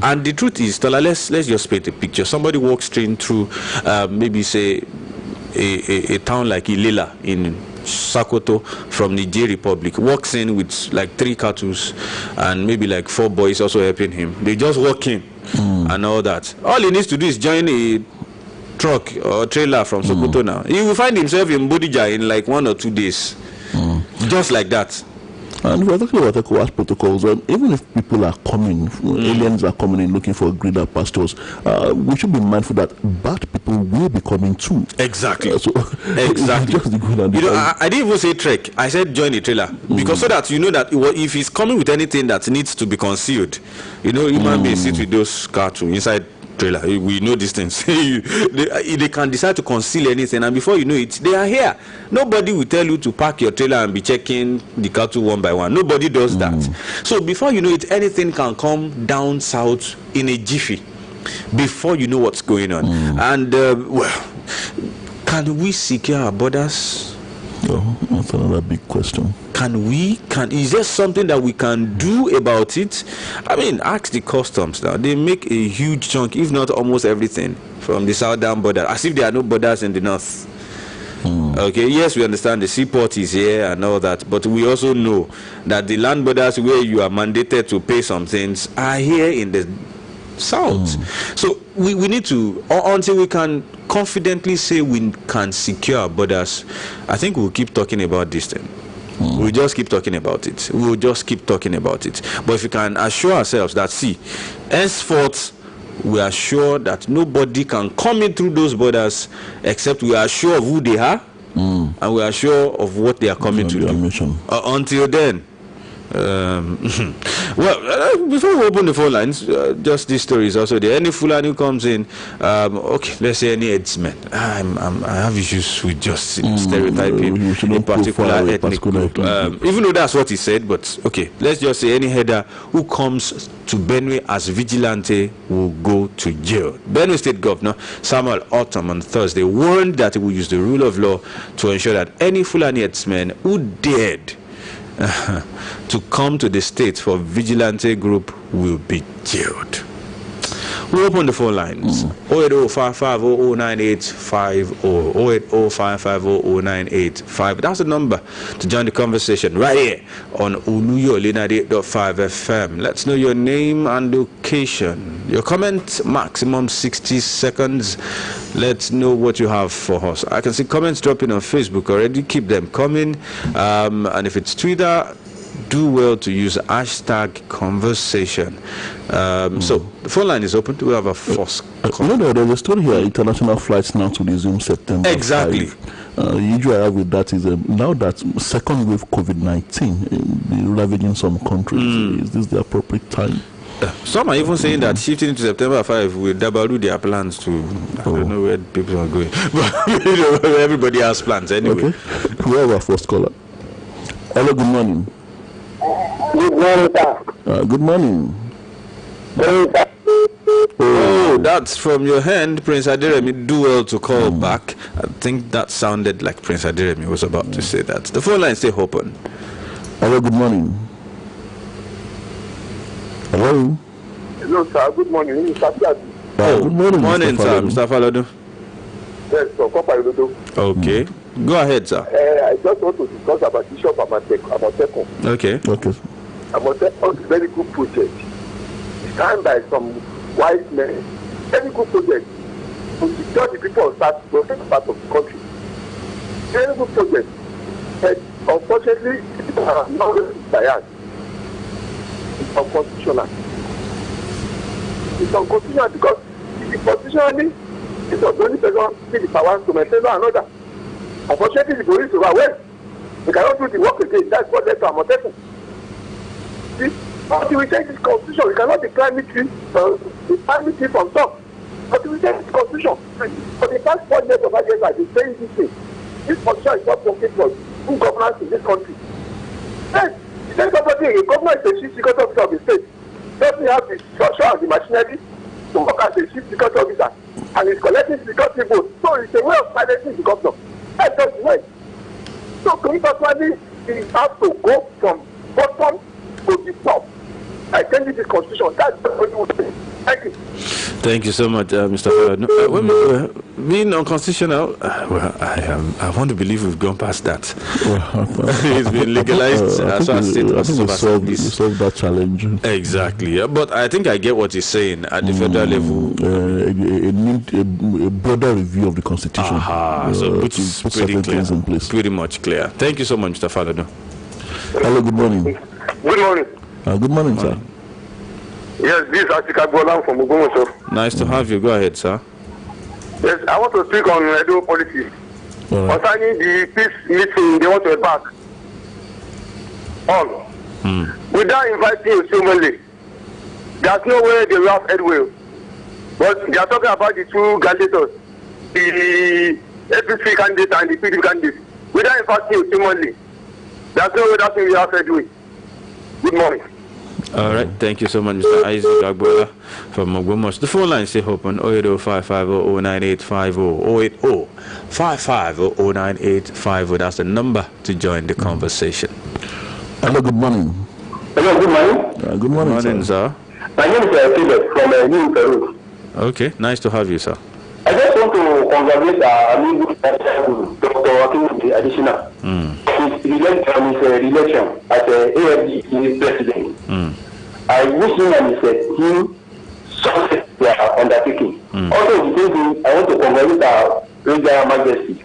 And the truth is, Tola, let's just paint a picture. Somebody walks straight through, maybe say a town like Ilela in Sokoto from Niger Republic, walks in with like 3 cattle and maybe like 4 boys also helping him. They just walk in and all that. All he needs to do is join a truck or trailer from Sokoto now. He will find himself in Bodija in like 1 or 2 days. Just like that. And we're talking about ECOWAS protocols. Even if people are coming, aliens are coming in looking for greener pastures, we should be mindful that bad people will be coming too. Exactly. Exactly. Just the good and the I didn't even say trek. I said join a trailer because so that you know that if he's coming with anything that needs to be concealed, you know, human beings sit with those cattle inside trailer. We know these things. They can decide to conceal anything, and before you know it, they are here. Nobody will tell you to park your trailer and be checking the cattle one by one. Nobody does that. So before you know it, anything can come down south in a jiffy before you know what's going on. And well, can we secure our borders? Oh, that's another big question. Is there something that we can do about it? I mean, ask the customs now. They make a huge chunk, if not almost everything, from the southern border, as if there are no borders in the north. Okay, yes, we understand the seaport is here and all that, but we also know that the land borders where you are mandated to pay some things are here in the south. So we need to, until we can confidently say we can secure our borders, I think we'll keep talking about this thing. We'll just keep talking about it. We'll just keep talking about it. But if we can assure ourselves that, see, henceforth, we are sure that nobody can come in through those borders except we are sure of who they are and we are sure of what they are coming to do. Until then, Well, before we open the phone lines, just this story is also there. Any Fulani who comes in, okay, let's say any headsman. I have issues with just stereotyping a particular ethnic group. Even though that's what he said, but okay, let's just say any header who comes to Benue as vigilante will go to jail. Benue State Governor Samuel Otom on Thursday warned that he will use the rule of law to ensure that any Fulani headsmen who dared to come to the state for vigilante group will be jailed. We open the phone lines 08055009850 08055009850. That's the number to join the conversation right here on Oluyole 98.5 FM. Let's know your name and location. Your comment maximum 60 seconds. Let's know what you have for us. I can see comments dropping on Facebook already. Keep them coming. And if it's Twitter, do well to use hashtag conversation. So the phone line is open. Do we have a first call? There's a story here. International flights now to resume September. Exactly. 5. The issue I have with that is now that second wave COVID-19 is ravaging some countries. Is this the appropriate time? Some are even saying that shifting to September 5 will double their plans to. I don't know where people are going, but everybody has plans anyway. Okay. We have our first caller. Hello. Good morning. Good morning, sir. Good morning. Oh, that's from your hand, Prince Aderemi. Do well to call back. I think that sounded like Prince Aderemi was about to say that. The phone line stay open. Hello, good morning. Hello. Hello, sir. Good morning. Mr. Good morning, sir. Mr. Faladu. Yes, sir. Okay. Go ahead, sir. I just want to discuss about the issue of Amotekun. Okay. Amotekun is a very good project. It's done by some wise men. Very good project to secure the people of that part of the country. Very good project. But unfortunately, people are not biased. It's unconstitutional. It's unconstitutional because constitutionally, it was only person with the power to maintain another. Unfortunately, the police are aware. They cannot do the work again. That's what led to Amotekun. Until we change this constitution, we cannot declare military from top. Until we change this constitution, for the past 4 years or 5 years, I've been saying this thing. This constitution is not working for good governance in this country. Yes, the same government is a chief security officer of the state. Doesn't have the structure and the machinery to work as a chief security officer, and is collecting security votes. So it's a way of silencing the governor. That's just the way. So personally, we have to go from bottom to the top. I changing this constitution. That's the only way. Thank you. Thank you so much, Mr. Faladu. Being unconstitutional, I want to believe we've gone past that. It's been legalized as far as state we solved that challenge. Exactly. But I think I get what he's saying at the federal level. A broader review of the constitution. So which is pretty clear. In place. Pretty much clear. Thank you so much, Mr. Faladu. Hello, good morning. Good morning. Good morning, sir. Yes, this is Asika Bolan from Ugomoso. Nice to have you. Go ahead, sir. Yes, I want to speak on Edo policy. Concerning the peace meeting they want to embark on. Without inviting Usumele, there's no way they will have headway. But they are talking about the two candidates, the APC candidate and the PDP candidate. Without inviting Usumele, there's no way that we will have headway. Good morning. All right, thank you so much, Mr. Isaac Agbola from Ogbomoso. The phone line is still open, 08055009850, 08055009850. That's the number to join the conversation. Hello, good morning. Hello, good morning. Good morning, sir. My name is Philip from New Peru. Okay, nice to have you, sir. I just want to congratulate Dr. Akinwumi Additional. His election as AFD president. I wish him and his team success they are undertaking. Also, the same thing, I want to congratulate our Royal Majesty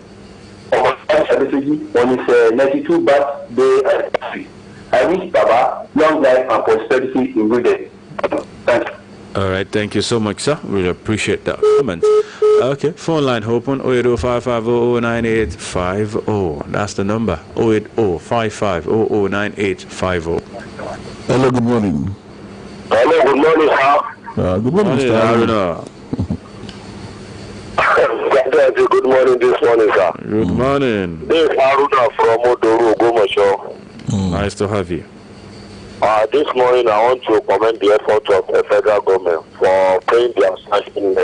on his 92th birthday anniversary. I wish Baba long life and prosperity in good day. Thank you. All right, thank you so much, sir. Really appreciate that comment. Okay, phone line open 08055009850. That's the number 08055009850. Hello, good morning. Hello, good morning, sir. Good morning, Mr. Haruna. Good morning this morning, sir. Good morning. This is Haruna from Odoru, Ogomosho. Nice to have you. This morning, I want to commend the effort of the federal government for paying their certain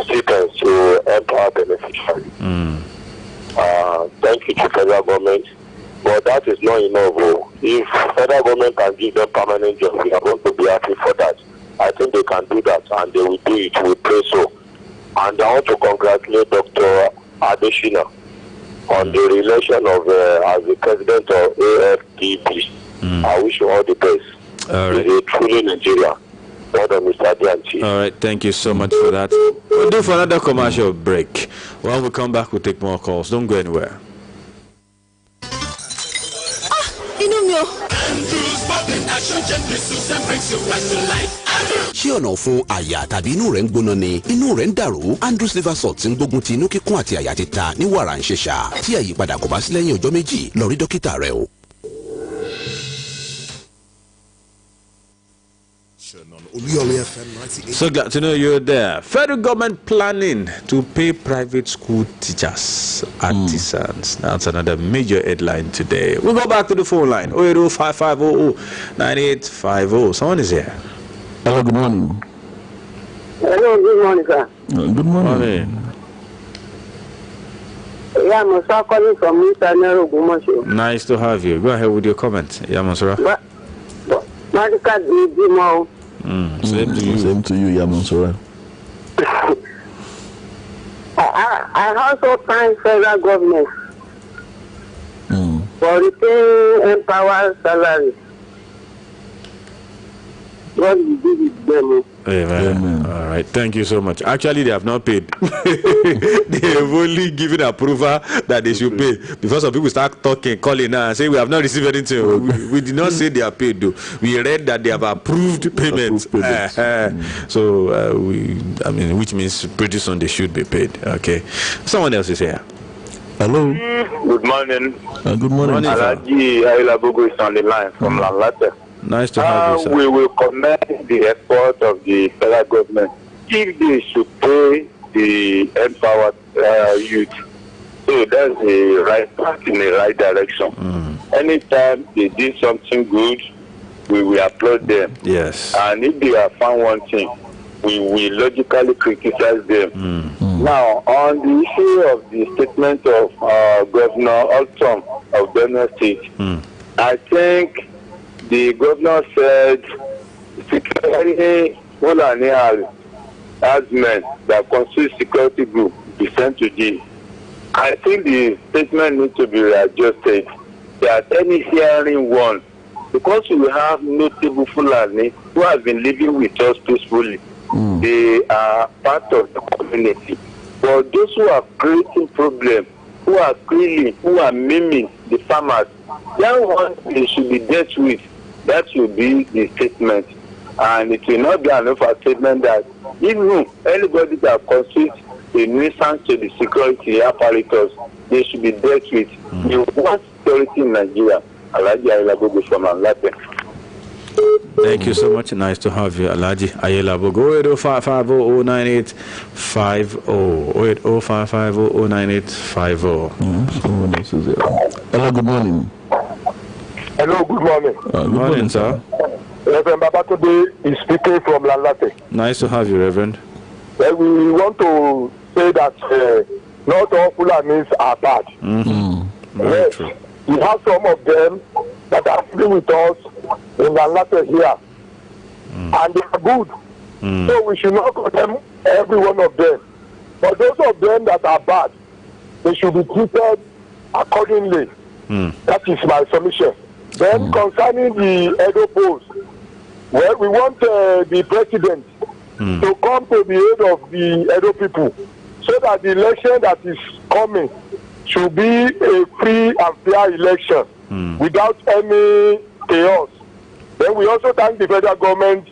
stipends to empower beneficiaries. Thank you to federal government. But that is not enough. If federal government can give them permanent jobs, we are going to be happy for that. I think they can do that, and they will do it. We pray so. And I want to congratulate Dr. Adeshina on the election of as the president of AFDP. I wish you all the best. All right. It's truly Nigeria. Well done, Mr. Dianchi. All right, thank you so much for that. We'll do for another commercial break. When we come back, we'll take more calls. Don't go anywhere. ṣé ọ̀nà fún àyà tàbí inú rẹ̀ ń gbóná ni inú rẹ̀ ń dàrú Andrews liver salt ń gbógun ti inú kíkún àti àyà títa ní wàrà ń ṣẹ̀ṣà tí àyípadà kò bá sí lẹ́yìn ọjọ́ méjì lọ rí dókítà rẹ o. Oluyole FM 98. So glad to know you're there. Federal government planning to pay private school teachers, artisans. That's another major headline today. We'll go back to the phone line 08055009850. Someone is here. Hello, good morning. Hello, good morning, sir. Good morning. Yeah, I'm calling from Mr. Nero Ogomosho. Nice to have you. Go ahead with your comment. Yamasura. Same to you. Same to you, Yamasura. I also thank federal government for repaying empower salary. God will give it them. Amen. All right. Thank you so much. Actually, they have not paid. They have only given approval that they should pay. Because some people start talking, calling now and say, we have not received anything. We did not say they are paid, though. We read that they have approved payments. So, which means pretty soon they should be paid. Okay. Someone else is here. Hello. Good morning. Good morning. Alaji Ailabogo is on the line from Lanlate. Nice to have you, sir. We will commend the effort of the federal government if they should pay the empowered youth. So that's the right path in the right direction. Anytime they do something good, we will applaud them. Yes. And if they have found one thing, we will logically criticize them. Now, on the issue of the statement of Governor Alton of Benue State, I think the governor said security men that constitute security group be sent to jail. I think the statement needs to be readjusted that any hearing one, because we have notable Fulani who have been living with us peacefully, they are part of the community. But those who are creating problems, who are killing, who are maiming the farmers, that one they should be dealt with. That should be the statement. And it will not be enough a statement that even anybody that constitutes a nuisance to the security apparatus, they should be dealt with. You want security in Nigeria. Alaji Ailabogo from Anlape. Thank you so much. Nice to have you, Alaji Ailabogo. 08055009850. 08055009850. Someone else is here. Hello, good morning. Hello, good morning. Good morning, sir. Reverend Babatunde is speaking from Lanlate. Nice to have you, Reverend. Well, we want to say that not all Fulanis are bad. Very true. We have some of them that are living with us in Lanlate here. And they are good. So we should not condemn every one of them. But those of them that are bad, they should be treated accordingly. That is my submission. Then concerning the Edo polls, well, we want the president to come to the aid of the Edo people so that the election that is coming should be a free and fair election without any chaos. Then we also thank the federal government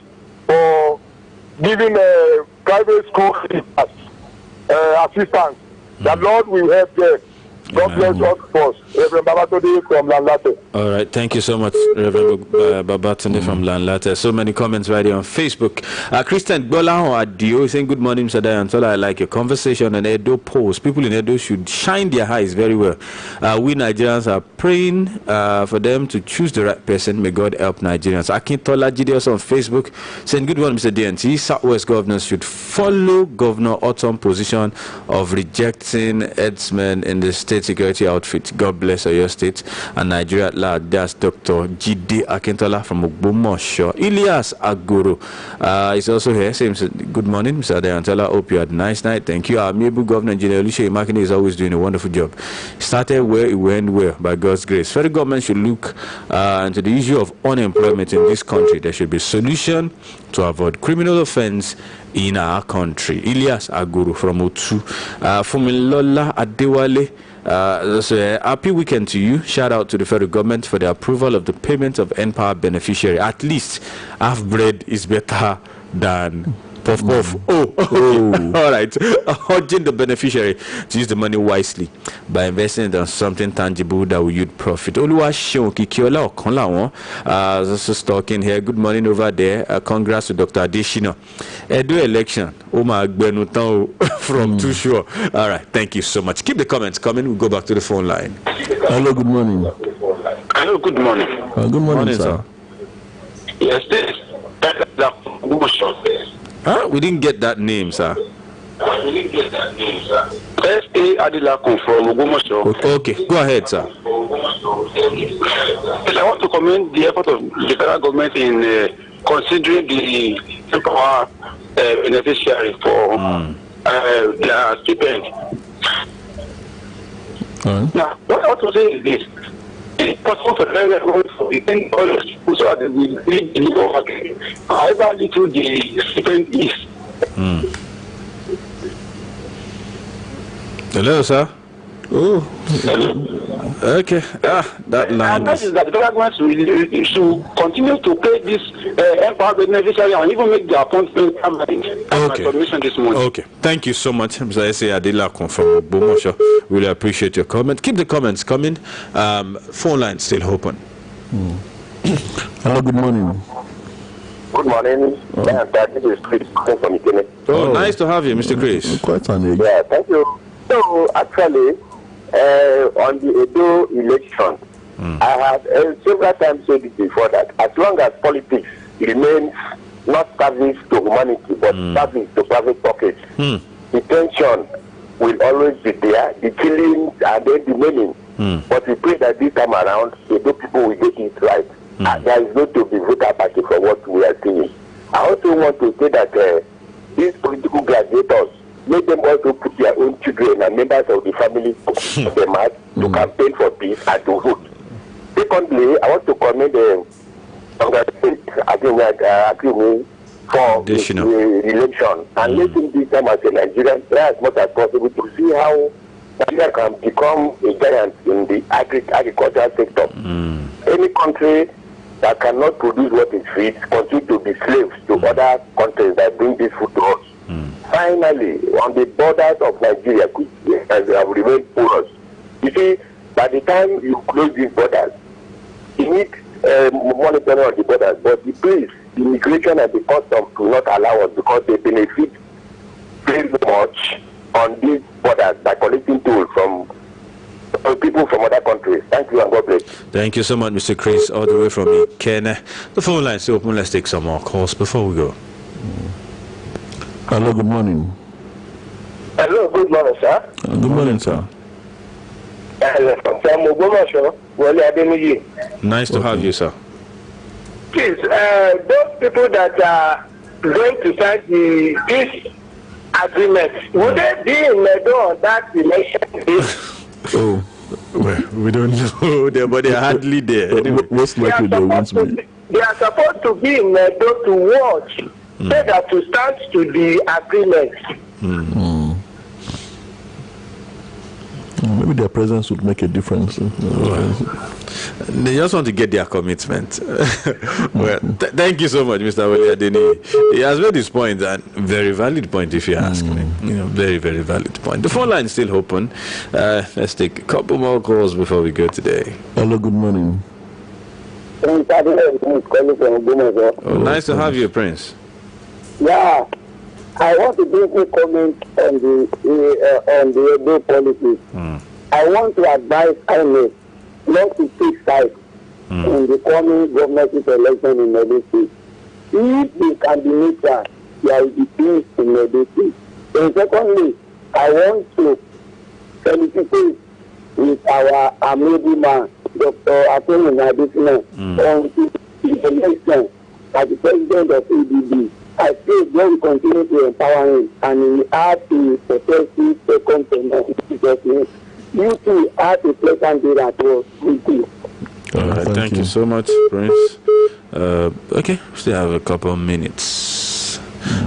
for giving private school assistance. The Lord will help them. God bless all of us. Reverend Babatunde from Lanlate. All right, thank you so much, Reverend Babatunde from Lanlate. So many comments right here on Facebook. Christian Bola Adio saying, good morning, Mr. Dayo and Tola. I like your conversation on Edo Post. People in Edo should shine their eyes very well. We Nigerians are praying for them to choose the right person. May God help Nigerians. Akintola Gideon on Facebook saying, good morning, Mr. DNT. Southwest governors should follow Governor Ottom's position of rejecting headsmen in the state security outfit. God bless your state and Nigeria at large. That's Dr. Jide Akintola from Ogbomoso. Elias Aguru is also here. Saying, good morning, Mr. Adeyantola. Hope you had a nice night. Thank you. Our Amiable Governor Engineer Oluyole Makinde is always doing a wonderful job. Started where it went well by God's grace. Federal government should look into the issue of unemployment in this country. There should be a solution to avoid criminal offense in our country. Elias Aguru from Otu. Fumilola Adewale. So happy weekend to you. Shout out to the federal government for the approval of the payment of NPower beneficiary. At least half bread is better than puff puff. All right. Urging the beneficiary to use the money wisely by investing in something tangible that will yield profit. Oluwaseun Kikiola Okanlawon also talking here. Good morning over there. Congrats to Dr. Adeshina. Edo election. From Too Sure. All right. Thank you so much. Keep the comments coming. We'll go back to the phone line. Hello. Good morning. Hello. Good morning. Good morning, sir. Yes, this. We didn't get that name, sir. S.A. Adilakun from Ogbomoso. Okay, go ahead, sir. Yes, I want to commend the effort of the federal government in considering the NPower beneficiary for their stipend. Now, what I want to say is this. It's possible for the federal government to retain all the people so that they will need the need of working. However little the stipend is. Hello, sir. Oh, okay. That line. And that is that the government should continue to pay this NPower beneficiary and even make the appointment permanent. Okay. This morning. Okay. Thank you so much, Mr. S.A. Adilakun from Ogbomoso. Really appreciate your comment. Keep the comments coming. Phone line still open. Hello. Good morning. Good morning. This is Chris from Ikene. Oh, nice to have you, Mr. Chris. Quite an age. Yeah, thank you. So actually, on the Edo election, I have several times said it before that as long as politics remains not service to humanity but service to private pockets, the tension will always be there, the killings and then the meaning. But we pray that this time around, the Edo people will get it right. And there is no to be voter party for what we are seeing. I also want to say that these political gladiators, make them also put their own children and members of the family of the mass to campaign for peace and to vote. Secondly, I want to commend the Agreement for the election and let him this time as a Nigerian try as much as possible to see how Nigeria can become a giant in the agricultural sector. Any country that cannot produce what it feeds continue to be slaves to other countries that bring this food to us. Finally, on the borders of Nigeria, which have remained porous, you see, by the time you close these borders, you need monitoring on the borders. But the police, the immigration and the customs do not allow us because they benefit very much on these borders by collecting tolls from people from other countries. Thank you and God bless. Thank you so much, Mr. Chris, all the way from Ikene. The phone line is open. Let's take some more calls before we go. Hello, good morning. Hello, good morning, sir. Good morning, sir. Nice to have you, sir. Please, those people that are going to sign the peace agreement, would they be in Medo on that election? Oh, well, we don't know them, but they're hardly there. Anyway. What's likely they won't be? They are supposed to be in Medo to watch, so that to stand to the agreement. Maybe their presence would make a difference. They just want to get their commitment. Well, thank you so much, Mr. Oluyole. He has made his point, and very valid point, if you ask me. Very, very valid point. The phone line is still open. Let's take a couple more calls before we go today. Hello, good morning. Oh, nice to have you, Prince. Yeah, I want to briefly comment on the Edo policies. I want to advise INEC not to take sides in the coming governorship election in Edo State. If they can be neutral, there will be peace in Edo State. And secondly, I want to felicitate with our amiable man, Dr. Attorney Nadisina, on the election as the president of ADB. I feel God continue to empower him, and he has to successful second term. You too have a pleasant day at work. Thank you. Thank you so much, Prince. Okay, we still have a couple of minutes.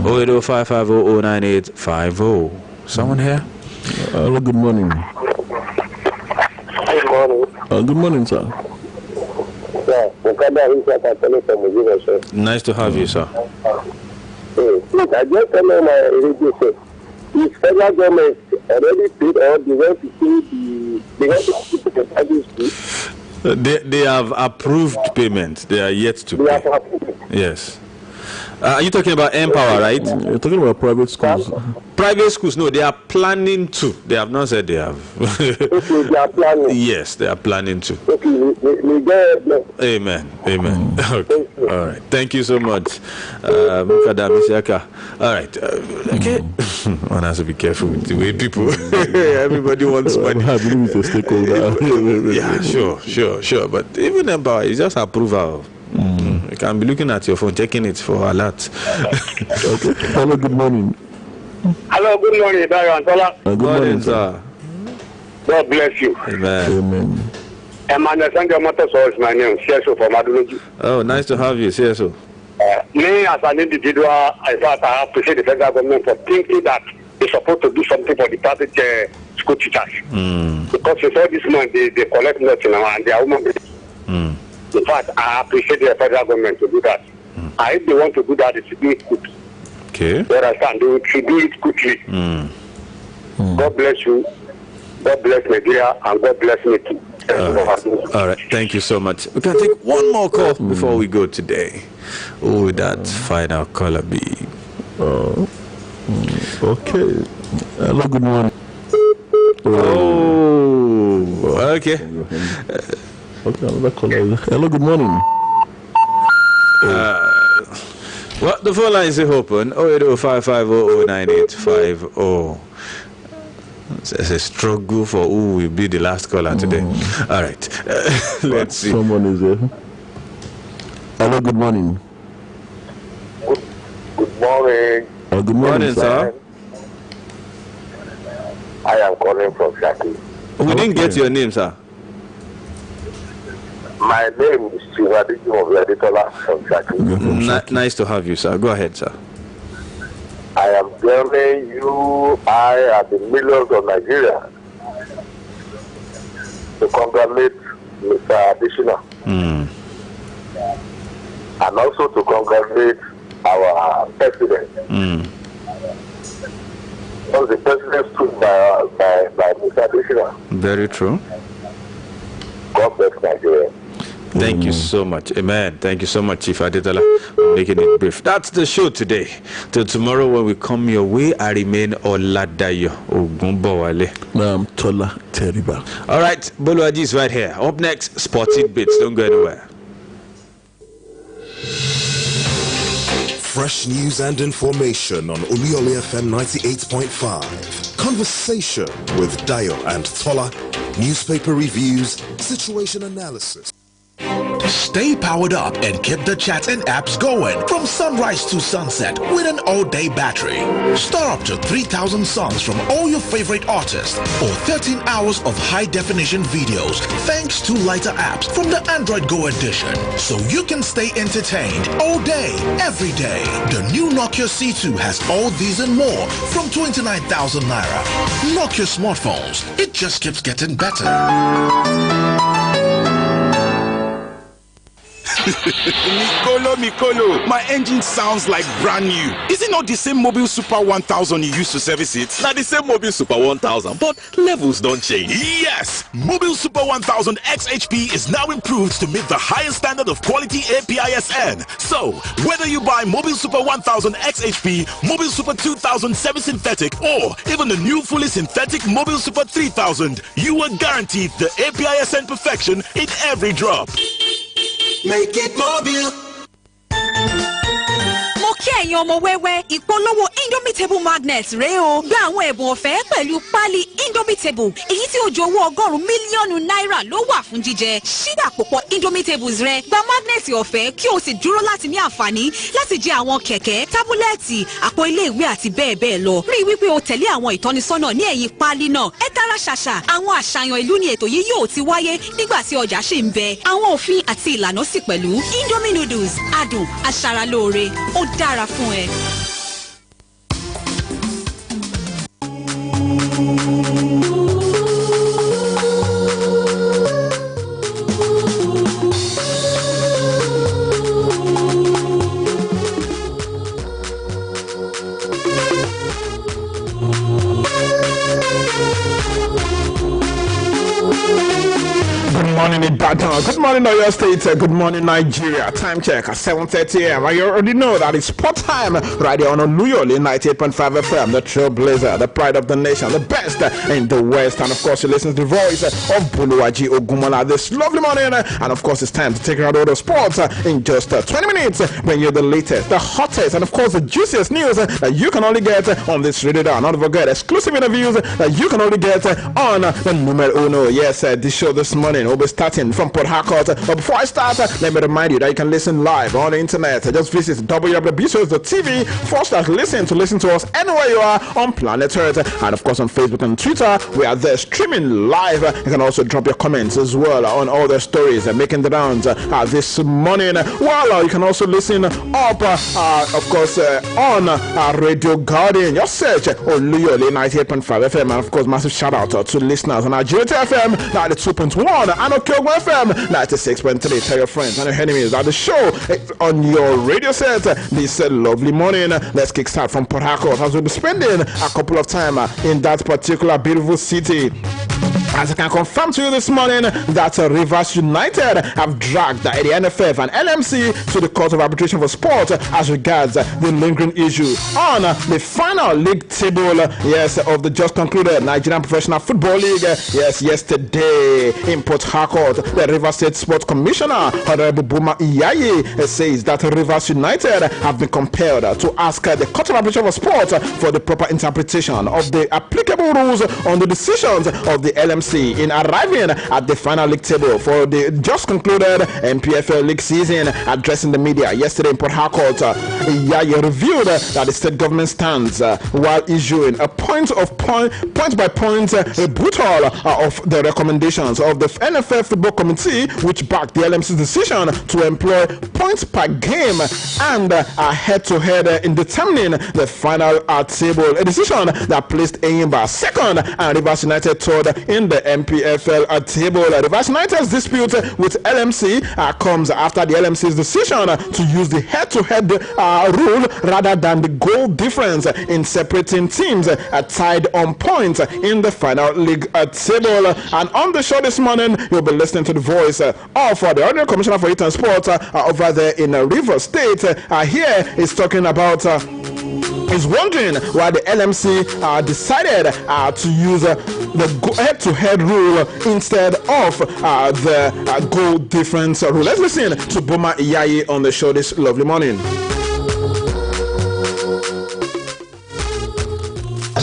08055009850. Someone here? Hello, good morning. Good morning. Good morning, sir. Yeah, Nice to have you, sir. I just tell my radio say, the federal government already paid all the way to see the service fee. They have approved payment. They are yet to pay. Yes. Are you talking about Empower, right? You're talking about private schools. Private schools, no, they are planning to. They have not said they have. Okay, they are planning. Yes, they are planning to. Okay, Amen. Amen. Okay. All right. Thank you so much, Mukadam Isiaka. All right. Okay. One has to be careful with the way people. Everybody wants money. Yeah, sure. But even Empower is just approval. You can be looking at your phone, checking it for alert. Okay. Hello, good morning. Hello, good morning, Dayo and Tola. Good morning, sir. God bless you. Amen. Emmanuel Sanjo Motors is my name, CSO from Adology. Oh, nice to have you, CSO. Me, as an individual, I thought I appreciate the federal government for thinking that they're supposed to do something for the private school teachers. Because you saw this month, they collect nothing and they are human beings. In fact, I appreciate the federal government to do that. And if they want to do that, they should do it quickly. Okay. You understand? They should do it quickly. God bless you. God bless Nigeria, and God bless me too. All right. Thank you so much. We can take one more call before we go today. Who would that final caller be? Okay. Hello, good morning. Oh, okay. Okay, another caller. Hello, good morning. Well, the phone line is open. 08055009850. It's a struggle for who will be the last caller today. All right. Let's see. Someone is there. Hello, good morning. Good morning. Good morning, sir. I am calling from Shaki. We didn't get your name, sir. My name is Chivadiji of Tola from Shaki. Nice to have you, sir. Go ahead, sir. I am telling you, I and the millions of Nigeria to congratulate Mr. Adishina. And also to congratulate our president. Because the president stood by Mr. Adishina. Very true. God bless Nigeria. Thank you so much. Amen. Thank you so much, Chief Adetola, for making it brief. That's the show today. Till tomorrow when we come your way, I remain Oladayo Ogunbowale. Tola Teriba. All right, Boluaji is right here. Up next, Sporting Bits. Don't go anywhere. Fresh news and information on Oluyole FM 98.5. Conversation with Dayo and Tola. Newspaper reviews, situation analysis. Stay powered up and keep the chats and apps going from sunrise to sunset with an all-day battery. Store up to 3,000 songs from all your favorite artists or 13 hours of high-definition videos thanks to lighter apps from the Android Go edition. So you can stay entertained all day, every day. The new Nokia C2 has all these and more from 29,000 Naira. Nokia smartphones, it just keeps getting better. Mikolo, my engine sounds like brand new. Is it not the same Mobile Super 1000 you used to service it? Not the same Mobile Super 1000, but levels don't change. Yes! Mobile Super 1000 XHP is now improved to meet the highest standard of quality APISN. So, whether you buy Mobile Super 1000 XHP, Mobile Super 2000 semi-synthetic, or even the new fully synthetic Mobile Super 3000, you are guaranteed the APISN perfection in every drop. Make it mobile. Kí ẹ̀yin ọmọ wẹ́wẹ́ ìpolówó Indomitable magnet rèé o. Gba àwọn ẹ̀bùn ọ̀fẹ́ pẹ̀lú pálí Indomitable. Èyí tí ó ju owó $100 mílíọ̀nù ló wà fún jíjẹ. Ṣí àpòpọ̀ Indomitables rẹ, gba magnet ọ̀fẹ́ kí o sì dúró láti ní àǹfààní láti jẹ àwọn kẹ̀kẹ́, tábúlẹ̀tì, àpò ilé ìwé àti bẹ́ẹ̀ bẹ́ẹ̀ lọ. Rí wípé o tẹ̀lé àwọn ìtọ́nisọ́nà ní ẹ̀yìn pálí náà. Ẹ tara ṣàṣà, àwọn àṣàyàn ìlú ni ètò yìí yóò ti wáyé nígbà tí ọjà ṣì ń bẹ. Àwọn òfin àti ìlànà sì pẹ̀lú. Indomie noodles, adùn, aṣaralóore, ó dára fún ẹ. Good morning, Ibadan. Good morning, Oyo State. Good morning, Nigeria. Time check at 7:30 a.m. I already know that it's sport time right here on Oluyole 98.5 FM, the Trailblazer, the pride of the nation, the best in the West. And of course, you listen to the voice of Buluwaji Ogumola this lovely morning. And of course, it's time to take out all the sports in just 20 minutes. Bring you the latest, the hottest, and of course, the juiciest news that you can only get on this radio dial. Not forget exclusive interviews that you can only get on the Numero Uno. Yes, this show this morning will be starting from Port Harcourt. But before I start, let me remind you that you can listen live on the internet. Just visit www.bshows.tv/listen to listen to us anywhere you are on planet Earth. And of course on Facebook and Twitter, we are there streaming live. You can also drop your comments as well on all the stories making the rounds this morning. Well, you can also listen up, of course, on Radio Guardian. Just search Oluyole 98.5 FM. And of course, massive shout out to listeners on Agility FM 92.1 and Okyogo FM 96.3. Tell your friends and your enemies that the show is on your radio set this lovely morning. Let's kickstart from Port Harcourt as we'll be spending a couple of time in that particular beautiful city. As I can confirm to you this morning that Rivers United have dragged the NFF and LMC to the Court of Arbitration for Sport as regards the lingering issue on the final league table, yes, of the just concluded Nigerian Professional Football League. Yes, yesterday in Port Harcourt, the Rivers State Sports Commissioner, Honorable Boma Iyayi, says that Rivers United have been compelled to ask the Court of Arbitration for Sport for the proper interpretation of the applicable rules on the decisions of the LMC in arriving at the final league table for the just concluded MPFL league season. Addressing the media yesterday in Port Harcourt, Iyayi revealed that the state government stands while issuing a point by point rebuttal of the recommendations of the NFF Football Committee, which backed the LMC's decision to employ points per game and head-to-head in determining the final table, a decision that placed Enyimba second and Rivers United third in the MPFL table. Rivers United's dispute with LMC comes after the LMC's decision to use the head-to-head rule rather than the goal difference in separating teams tied on points in the final league table. And on the show this morning, you'll be listening to the voice of the Ordinary Commissioner for Youth and Sport over there in Rivers State. Here is talking about is wondering why the LMC decided to use the head-to-head rule instead of the goal difference rule. Let's listen to Boma Iyayi on the show this lovely morning.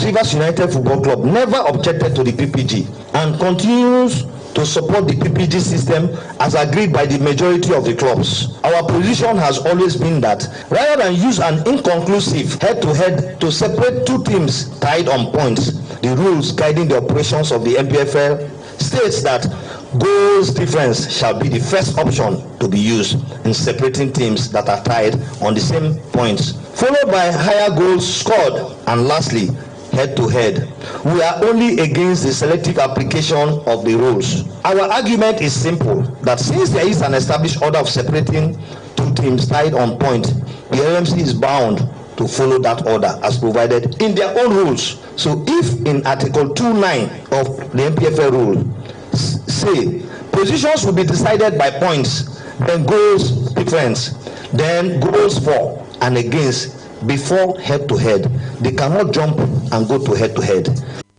Rivers United Football Club never objected to the PPG and continues to support the PPG system as agreed by the majority of the clubs. Our position has always been that rather than use an inconclusive head-to-head to separate two teams tied on points, the rules guiding the operations of the MPFL states that goals difference shall be the first option to be used in separating teams that are tied on the same points, followed by higher goals scored, and lastly, head-to-head. We are only against the selective application of the rules. Our argument is simple, that since there is an established order of separating two teams tied on point, the LMC is bound to follow that order as provided in their own rules. So if in Article 2.9 of the MPFL rule say positions will be decided by points, then goals difference, then goals for and against before head-to-head, they cannot jump and go to head-to-head.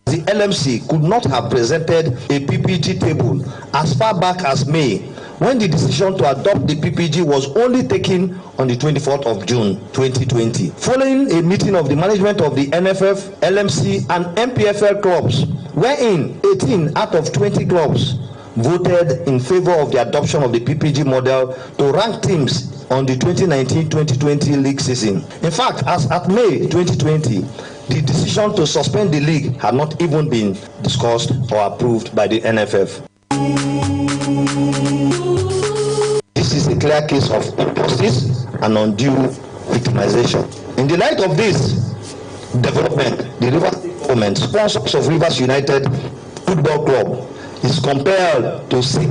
The LMC could not have presented a PPG table as far back as May, when the decision to adopt the PPG was only taken on the 24th of June 2020, following a meeting of the management of the NFF, LMC and MPFL clubs, wherein 18 out of 20 clubs voted in favor of the adoption of the PPG model to rank teams on the 2019-2020 league season. In fact, as at May 2020, the decision to suspend the league had not even been discussed or approved by the NFF. This is a clear case of injustice and undue victimization. In the light of this development, the Rivers State government, sponsors of Rivers United Football Club, is compelled to seek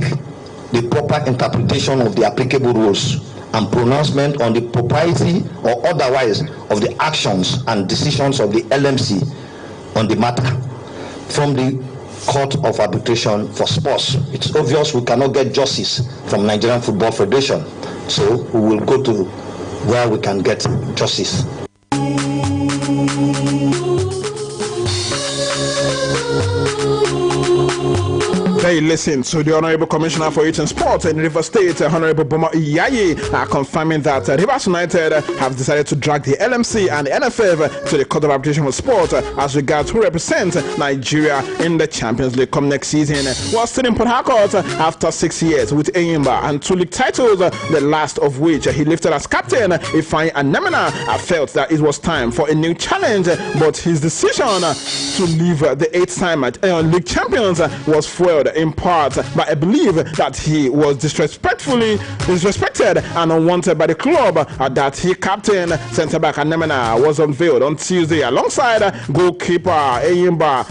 the proper interpretation of the applicable rules and pronouncement on the propriety or otherwise of the actions and decisions of the LMC on the matter from the Court of Arbitration for Sports. It's obvious we cannot get justice from Nigerian Football Federation, so we will go to where we can get justice. They listen to the Honorable Commissioner for Youth and Sport in Rivers State, Honorable Boma Iyayi, confirming that Rivers United have decided to drag the LMC and the NFF to the Court of Arbitration for Sport as regards who represent Nigeria in the Champions League come next season. While still in Port Harcourt after 6 years with Eyimba and 2 league titles, the last of which he lifted as captain, Ifeanyi Anemina felt that it was time for a new challenge, but his decision to leave the 8th-time league champions was fueled in part by a belief that he was disrespected and unwanted by the club that he captained. Centre-back Anemina was unveiled on Tuesday alongside goalkeeper Eyimba.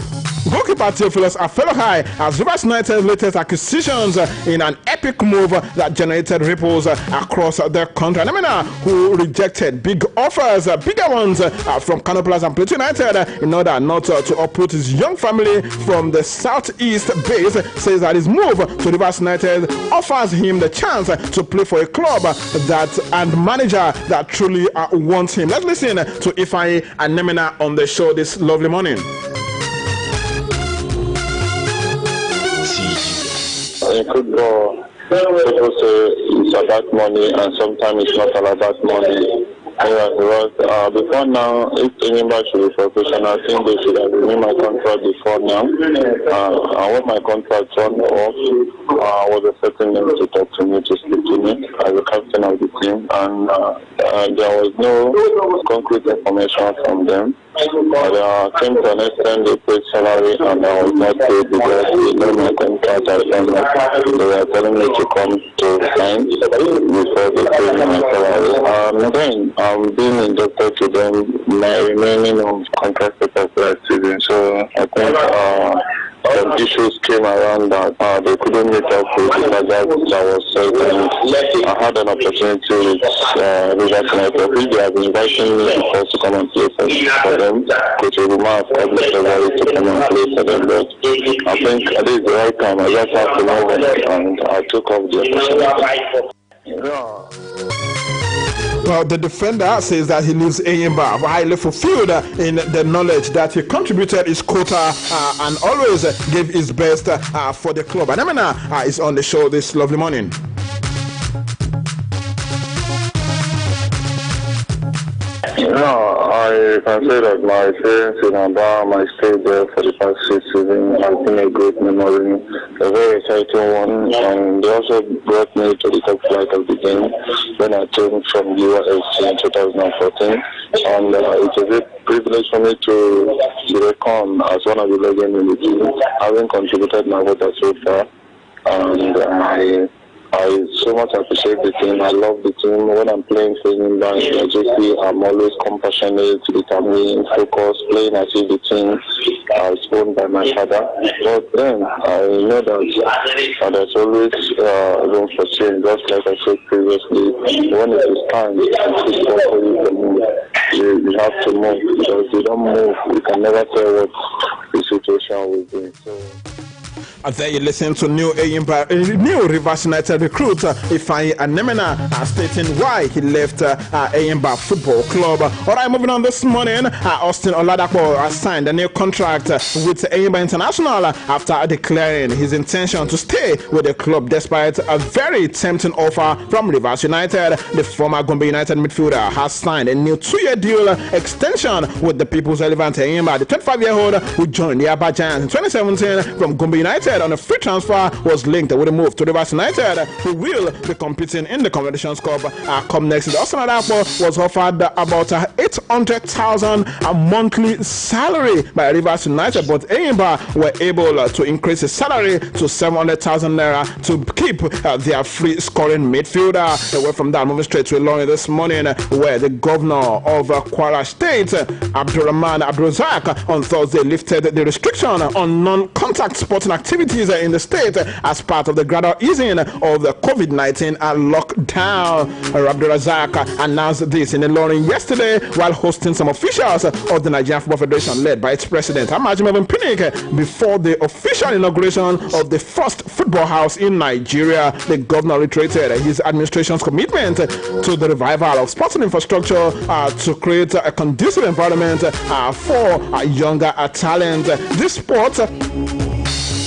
Goalkeeper Theophilus Afelokai as Rivers United's latest acquisitions in an epic move that generated ripples across the country. Anemina, who rejected big offers, bigger ones from Canopilas and Plateau United in order not to uproot his young family from the southeast base, says that his move to Rivers United offers him the chance to play for a club that and manager that truly wants him. Let's listen to Ifeanyi Anemina on the show this lovely morning. In football, people say it's about money, and sometimes it's not all about money. Before now, if anybody should be professional, I think they should have renewed my contract before now. And when my contract turned off, I was expecting them to talk to me, to speak to me as the captain of the team, and there was no concrete information from them. I came to an extent they paid salary and I was not paid because they know my contract. They were telling me to come to sign before they paid me my salary. Then I'm being inducted to them my remaining contract papers last season. So I think some issues came around that they couldn't meet up with the budget that was set, and I had an opportunity with Rivers United. They have invited me before to come and play for them. Coach Obama has published a way to come and play for them, but I think at this the right time. I just have to move on, and I took off the opportunity. Well, the defender says that he leaves Eyimba highly fulfilled in the knowledge that he contributed his quota and always gave his best for the club. And Anemina is on the show this lovely morning. I can say that my experience in Aba, my stay there for the past 6 seasons has been a great memory, a very exciting one, and they also brought me to the top flight of the game when I came from USC in 2014, and it's a great privilege for me to be reckoned as one of the legends in the team, having contributed my vote so far, and I so much appreciate the team. I love the team. When I'm playing for England, I'm always compassionate, determined, focused, playing as if the team is owned by my father. But then I know that there's always room for change, just like I said previously. When it is time to move, you have to move, because if you don't move, you can never tell what the situation will be. So. There you listen to new Rivers United recruit Ifeanyi Anemena stating why he left Eyimba Football Club. Alright, moving on this morning, Austin Oladapo has signed a new contract with Eyimba International after declaring his intention to stay with the club despite a very tempting offer from Rivers United. The former Gombe United midfielder has signed a new 2-year deal extension with the People's Elephant Eyimba. The 25-year-old who joined the Aba Giants in 2017 from Gombe United on a free transfer was linked with a move to Rivers United, who will be competing in the Confederations Cup come next. Austin Oladapo was offered about 800,000 a monthly salary by Rivers United, but Eyimba were able to increase his salary to 700,000 naira to keep their free scoring midfielder. Away from that, moving straight to Ilorin this morning, where the governor of Kwara State, Abdulrahman Abdulrazak, on Thursday lifted the restriction on non-contact sporting activities in the state as part of the gradual easing of the COVID-19 lockdown. Abdulrazak announced this in Ilorin yesterday while hosting some officials of the Nigerian Football Federation led by its president Amajimobi Pinnick before the official inauguration of the first football house in Nigeria. The governor reiterated his administration's commitment to the revival of sporting infrastructure to create a conducive environment for younger talent. This sport,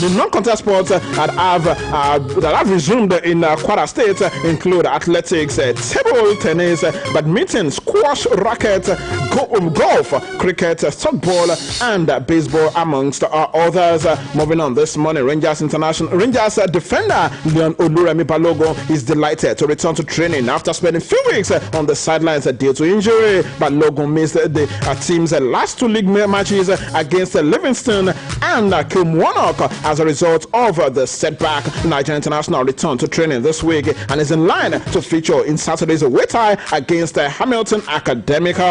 the non-contact sports that have resumed in Kwara State include athletics, table tennis, badminton, squash, racket, golf, cricket, softball, and baseball, amongst others. Moving on this morning, Rangers defender Leon Oluremi Balogun is delighted to return to training after spending a few weeks on the sidelines due to injury. Balogun missed the team's last 2 league matches against Livingston and Kilmarnock as a result of the setback. Nigeria International returned to training this week and is in line to feature in Saturday's away tie against Hamilton Academical.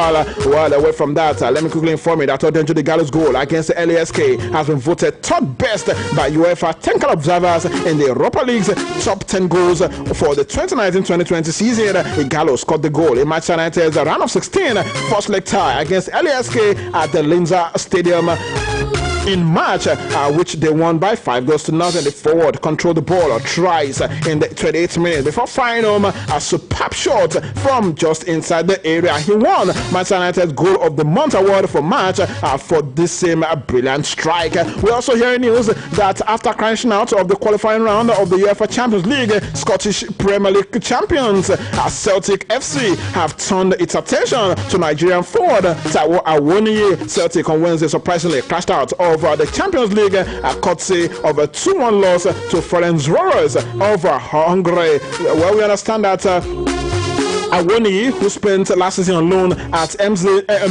Well, away from that, let me quickly inform you that Odenjo the Gallows goal against the LASK has been voted third best by UEFA technical observers in the Europa League's top 10 goals for the 2019-2020 season. Igalo scored the goal in Manchester United's round of 16 first leg tie against LASK at the Linza Stadium in March, which they won by 5-0. The forward controlled the ball twice in the 28th minute before firing home a superb shot from just inside the area. He won Manchester United's Goal of the Month award for March for this same brilliant strike. We're also hearing news that after crashing out of the qualifying round of the UEFA Champions League, Scottish Premier League champions Celtic FC have turned its attention to Nigerian forward Taiwo Awoniyi. Celtic on Wednesday surprisingly crashed out of the Champions League courtesy of a 2-1 loss to Ferencváros of Hungary. Well, we understand that Awoniyi, who spent last season on loan at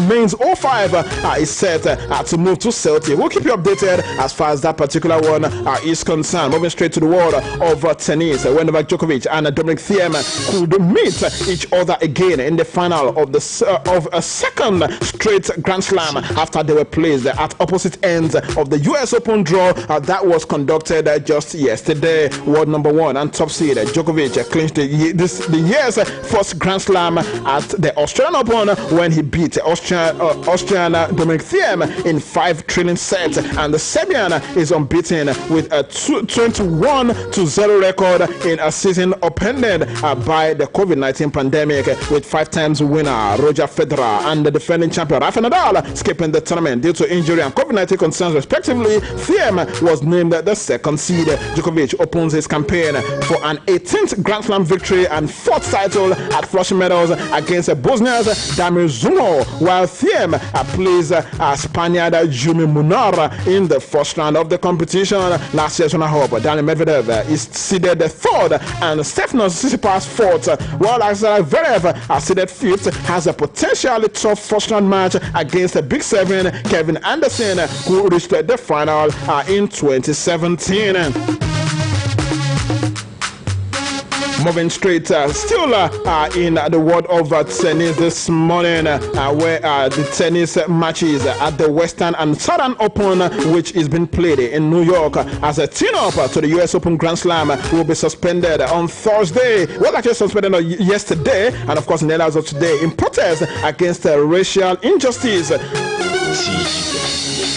Mainz 05, is set to move to Celtic. We'll keep you updated as far as that particular one is concerned. Moving straight to the world of tennis, when Novak Djokovic and Dominic Thiem could meet each other again in the final of a second straight Grand Slam after they were placed at opposite ends of the US Open draw that was conducted just yesterday. World number 1 and top seed Djokovic clinched the year's first Grand Slam at the Australian Open when he beat Austrian Dominic Thiem in 5 trailing sets, and the Serbian is unbeaten with a 21-0 record in a season upended by the COVID-19 pandemic, with 5-time winner Roger Federer and the defending champion Rafael Nadal skipping the tournament due to injury and COVID-19 concerns respectively. Thiem was named the second seed. Djokovic opens his campaign for an 18th Grand Slam victory and 4th title at Flushing Meadows against Bosnia's Damir Zumo, while Thiem plays Spaniard Jumi Munar in the first round of the competition. Last year's runner-up Daniel Medvedev is seeded third and Stefanos Tsitsipas fourth, while Alexander Zverev seeded fifth, has a potentially tough first round match against the Big Seven Kevin Anderson, who reached the final in 2017. Moving straight, still in the world of tennis this morning, where the tennis matches at the Western and Southern Open, which is being played in New York as a tune-up to the US Open Grand Slam, will be suspended on Thursday. Well, actually suspended yesterday, and of course in the hours of today, in protest against racial injustice.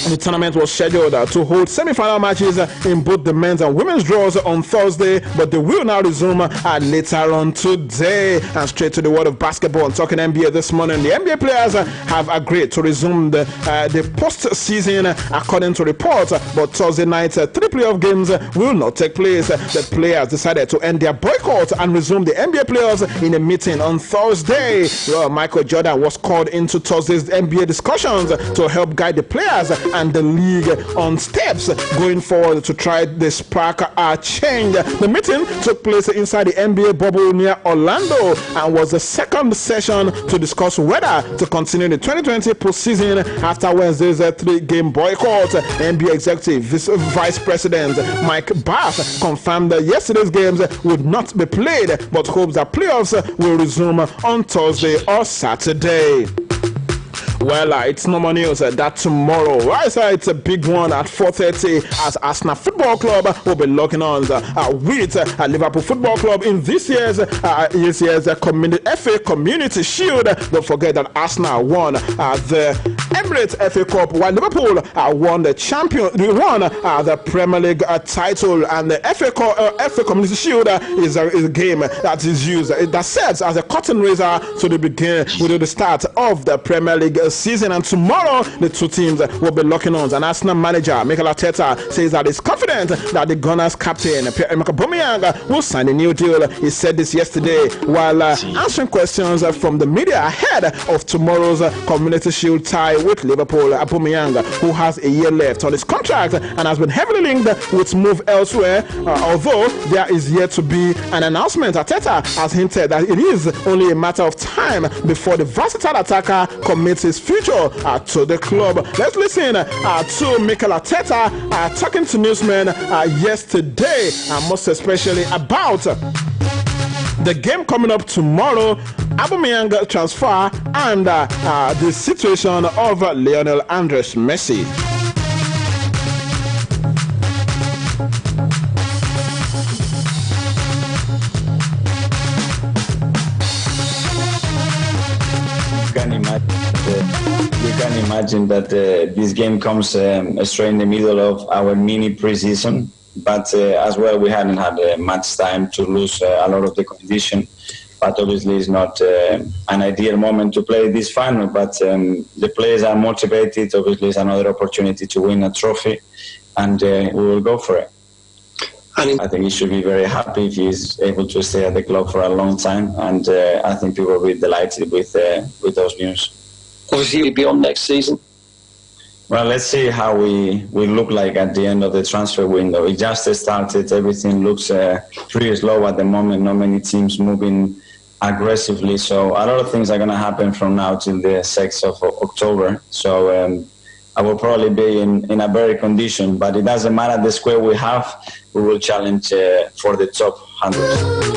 The tournament was scheduled to hold semi-final matches in both the men's and women's draws on Thursday, but they will now resume later on today. And straight to the world of basketball, and talking NBA this morning, the NBA players have agreed to resume the postseason according to reports, but Thursday night 3 playoff games will not take place. The players decided to end their boycott and resume the NBA playoffs in a meeting on Thursday. Michael Jordan was called into Thursday's NBA discussions to help guide the players and the league on steps going forward to try the spark change. The meeting took place inside the NBA bubble near Orlando and was the second session to discuss whether to continue the 2020 postseason after Wednesday's 3-game boycott. NBA executive vice president Mike Bath confirmed that yesterday's games would not be played, but hopes that playoffs will resume on Thursday or Saturday. Well, it's no more news that tomorrow, it's a big one at 4:30 as Arsenal Football Club will be locking on with Liverpool Football Club in this year's FA Community Shield. Don't forget that Arsenal won the Emirates FA Cup, while Liverpool won the Premier League title, and the FA Community Shield is a game that is used that serves as a curtain raiser to the start of the Premier League season. And tomorrow the two teams will be locking on. And Arsenal manager Mikel Arteta says that he's confident that the Gunners captain Pierre-Emerick Aubameyang will sign a new deal. He said this yesterday while answering questions from the media ahead of tomorrow's Community Shield tie with Liverpool. Aubameyang, who has a year left on his contract and has been heavily linked with move elsewhere, although there is yet to be an announcement. Arteta has hinted that it is only a matter of time before the versatile attacker commits his future to the club. Let's listen to Mikel Arteta talking to newsmen yesterday, most especially about the game coming up tomorrow, Aubameyang transfer, and the situation of Lionel Andres Messi. You can imagine that this game comes straight in the middle of our mini preseason, but as well we hadn't had much time to lose a lot of the condition. But obviously it's not an ideal moment to play this final, but the players are motivated. Obviously it's another opportunity to win a trophy, and we will go for it. I think he should be very happy if he's able to stay at the club for a long time, and I think people will be delighted with those news. Obviously, he'll be on next season. Well, let's see how we look like at the end of the transfer window. It just started. Everything looks pretty slow at the moment. Not many teams moving aggressively. So a lot of things are going to happen from now till the 6th of October. So I will probably be in a better condition, but it doesn't matter the square we have. We will challenge for the top 100.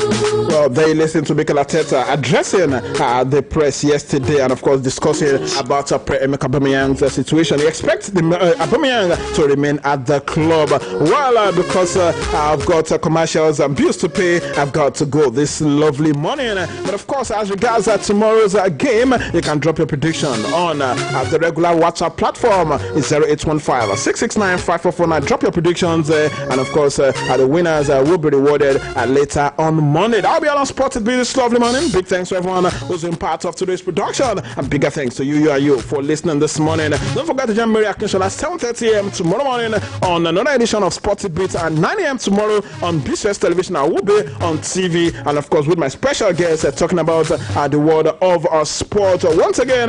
Well, they listened to Mikel Arteta addressing the press yesterday, and of course discussing about Pierre-Emerick Aubameyang's situation. He expects Aubameyang to remain at the club. Well, because I've got commercials and bills to pay, I've got to go this lovely morning. But of course, as regards tomorrow's game, you can drop your prediction on the regular WhatsApp platform. It's 0815-669-5449. Drop your predictions, and of course, the winners will be rewarded later on Monday. That'll be all while on Spotted Beat this lovely morning. Big thanks to everyone who's been part of today's production, and bigger thanks to you for listening this morning. Don't forget to join Mary Akinshola at 7:30 a.m. tomorrow morning on another edition of Spotted Beat, at 9 a.m. tomorrow on BCS Television. I will be on TV, and of course with my special guest talking about the world of sport. Once again,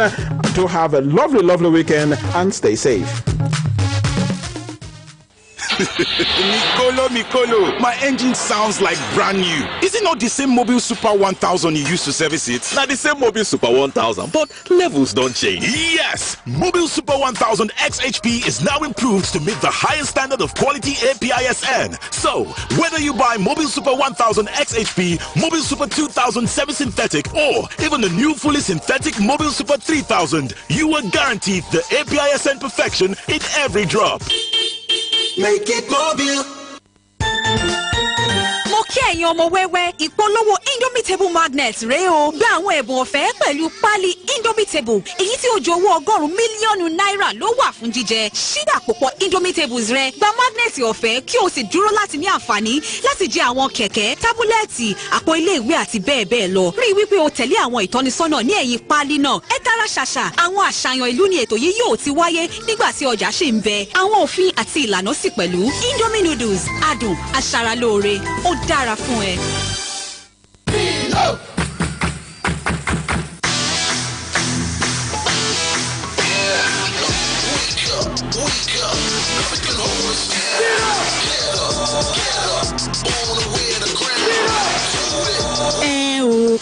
do have a lovely weekend and stay safe. Mikolo, my engine sounds like brand new. Is it not the same Mobile Super 1000 you used to service it? Now the same Mobile Super 1000, but levels don't change. Yes! Mobile Super 1000 XHP is now improved to meet the highest standard of quality APISN. So, whether you buy Mobile Super 1000 XHP, Mobile Super 2000 semi-synthetic, or even the new fully synthetic Mobile Super 3000, you are guaranteed the APISN perfection in every drop. Make it mobile. Mo kí ẹ̀yin ọmọ wẹ́wẹ́ ìpolówó Indomitable magnet rèé o. Gba àwọn ẹ̀bùn ọ̀fẹ́ pẹ̀lú pálí Indomitable èyí tí ó ju owó $100 mílíọ̀nù ló wà fún jíjẹ. Ṣí àpòpọ̀ Indomitables rẹ, gba magnet ọ̀fẹ́ kí o sì dúró láti ní àǹfààní láti jẹ àwọn kẹ̀kẹ́, tábúlẹ̀tì, àpò ilé ìwé àti bẹ́ẹ̀ bẹ́ẹ̀ lọ. Rí wípé o tẹ̀lé àwọn ìtọ́nisọ́nà ní ẹ̀yìn pálí náà. Ẹ tara ṣàṣà àwọn àṣàyàn ìlú ni ètò yìí yóò ti wáyé nígbà tí ọjà ṣì ń bẹ. Àwọn òfin àti ìlànà sì pẹ̀lú. Indomie noodles adùn aṣaralóore ó dára fún ẹ.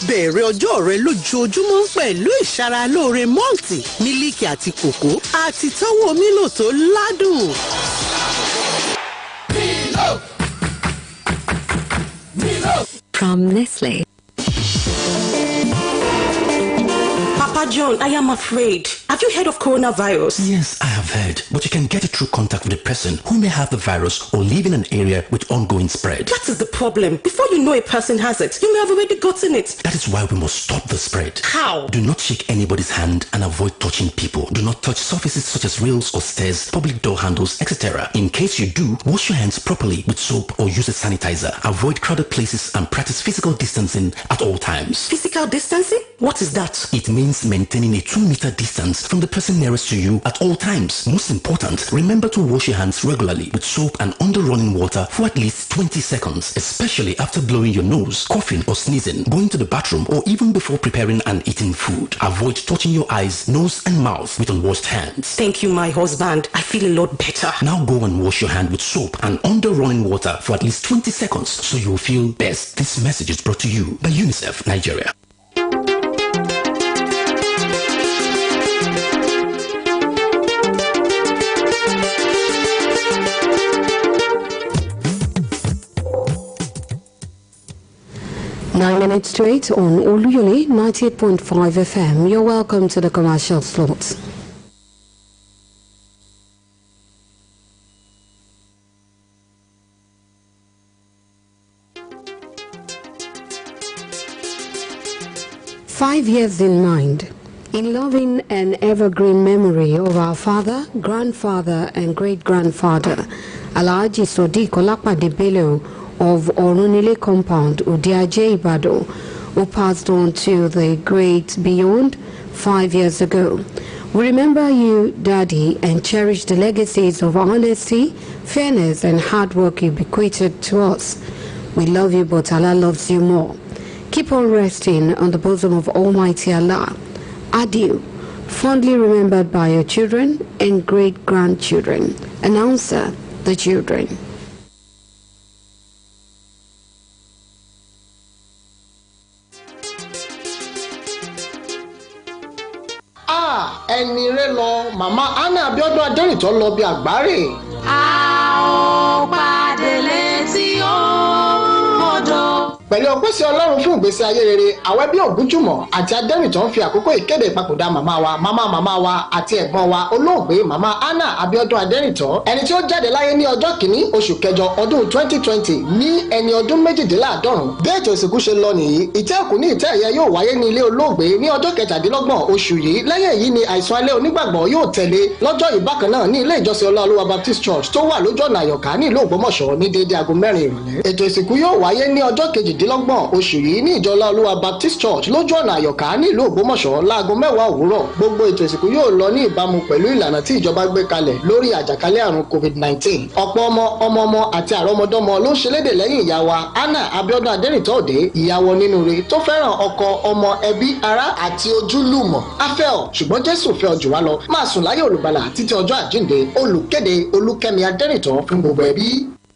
Bẹ̀rẹ̀ ọjọ́ rẹ lójoojúmọ́ pẹ̀lú ìṣaralóore mọ́ọ̀tì, mílíkì àti kòkó àti tọ́wọ́ mílò tó ládùn. From Nestle. Papa John, I am afraid. Have you heard of coronavirus? Yes, I have heard. But you can get it through contact with a person who may have the virus or live in an area with ongoing spread. That is the problem. Before you know a person has it, you may have already gotten it. That is why we must stop the spread. How? Do not shake anybody's hand and avoid touching people. Do not touch surfaces such as rails or stairs, public door handles, etc. In case you do, wash your hands properly with soap or use a sanitizer. Avoid crowded places and practice physical distancing at all times. Physical distancing? What is that? It means maintaining a 2-meter distance from the person nearest to you at all times. Most important, remember to wash your hands regularly with soap and under running water for at least 20 seconds, especially after blowing your nose, coughing or sneezing, going to the bathroom, or even before preparing and eating food. Avoid touching your eyes, nose and mouth with unwashed hands. Thank you, my husband. I feel a lot better. Now go and wash your hand with soap and under running water for at least 20 seconds so you'll feel best. This message is brought to you by UNICEF Nigeria. Nine minutes to 8 on Oluyole 98.5 FM. You're welcome to the commercial slots. "5 years in mind, in loving an evergreen memory of our father, grandfather and great-grandfather, Alhaji Sodiq Olapade Bello of Orunile Compound, Udiaje Ibadan, who passed on to the great beyond 5 years ago. We remember you, Daddy, and cherish the legacies of honesty, fairness and hard work you bequeathed to us. We love you, but Allah loves you more. Keep on resting on the bosom of Almighty Allah. Adieu, fondly remembered by your children and great-grandchildren. Announcer, the children." Ẹni rẹ lọ màmá Anna Abiodun Adẹ́rìntọ́ lọ bí àgbáre. A ó pàdé létí odò. Pẹ̀lú ọpẹ́ sí Ọlọ́run fún ìgbésí ayé rere, àwọn ẹbí Ògúnjùmọ̀ àti Adẹ́rìntọ́ ń fi àkókò ìkéde ìpapòdà màmá wa àti ẹ̀gbọ́n wa olóògbé màmá Anna Abiodun Adẹ́rìntọ́, ẹni tí ó jáde láyé ní ọjọ́ kìíní oṣù kẹjọ ọdún 2020 ní ẹni ọdún méjìdínláàádọ́rùn. Bí ètò ìsìnkú ṣe lọ nìyí, ìtẹ́ òkú ní ìtẹ́ ẹ̀yẹ yóò wáyé ní ilé olóògbé ní ọjọ́ kẹtàdínlọ́gbọ̀n oṣù yìí. Lẹ́yìn èyí ni àìsùn alẹ́ onígbàgbọ́ yóò tẹ̀lé lọ́jọ́ ìbákan náà ní ilé ìjọsìn Ọláolúwa Baptist Church tó wà lójú ọ̀nà Àyọ̀ká ní ìlú Ògbómọ̀ṣọ́ ní déédéé aago 4 ìrọ̀lẹ́. Ètò ìsìnkú yóò wáyé ní ọjọ́ kejìdínlọ́gbọ̀n kejìdínlọ́gbọ̀n oṣù yìí ní ìjọ Olúwa Baptist Church lójú ọ̀nà Àyọ̀ká ní ìlú Ògbómọ̀ṣọ́ láago 10 òwúrọ̀. Gbogbo ètò ìsìnkú yóò lọ ní ìbámu pẹ̀lú ìlànà tí ìjọba gbé kalẹ̀ lórí àjàkálẹ̀ àrùn COVID-19. Ọ̀pọ̀ ọmọ àti àrọ́mọdọ́mọ ló ń ṣelédè lẹ́yìn ìyá wa Anna Abiodun Adẹ́rìntọ́òdé, ìyàwó nínúure tó fẹ́ràn ọkọ, ọmọ, ẹbí, ará àti ojúlùmọ̀. A fẹ́ ọ ṣùgbọ́n Jésù fẹ́ ọ jù wá lọ. Máa sùn láyé olùgbàlà títí ọjọ́ àjíǹde. Olùkéde Olúkẹ́mi Adẹ́rìntọ́ fún gbogbo ẹbí.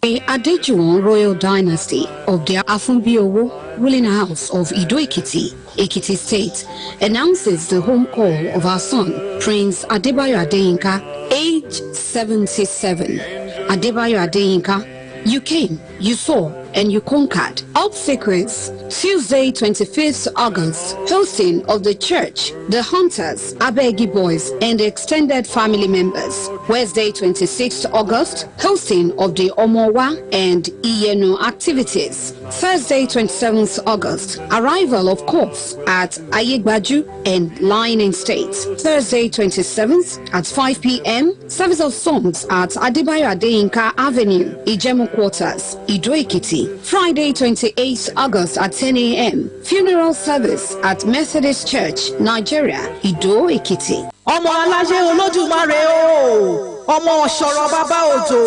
The Adejuwon Royal Dynasty of the Afunbiowo ruling house of Ido-Ekiti, Ekiti State, announces the home call of our son, Prince Adebayo Adeyinka, age 77. Adebayo Adeyinka, you came, you saw, and you conquered. Obsequies, Tuesday 25th August, hosting of the church, the Hunters, Abegi Boys, and the extended family members. Wednesday 26th August, hosting of the Omowa and Iyenu activities. Thursday 27th August, arrival of corpse at Ayegbaju and Lining State. Thursday 27th at 5 p.m., service of songs at Adebayo Adeyinka Avenue, Ijemu Quarters, Ido-Ekiti. Friday 28th August at 10 a.m. Funeral service at Methodist Church, Nigeria, Ido-Ekiti. Ọmọ aláṣẹ Olódùmarè o, ọmọ ọ̀ṣọ̀rọ̀ bàbá òjò,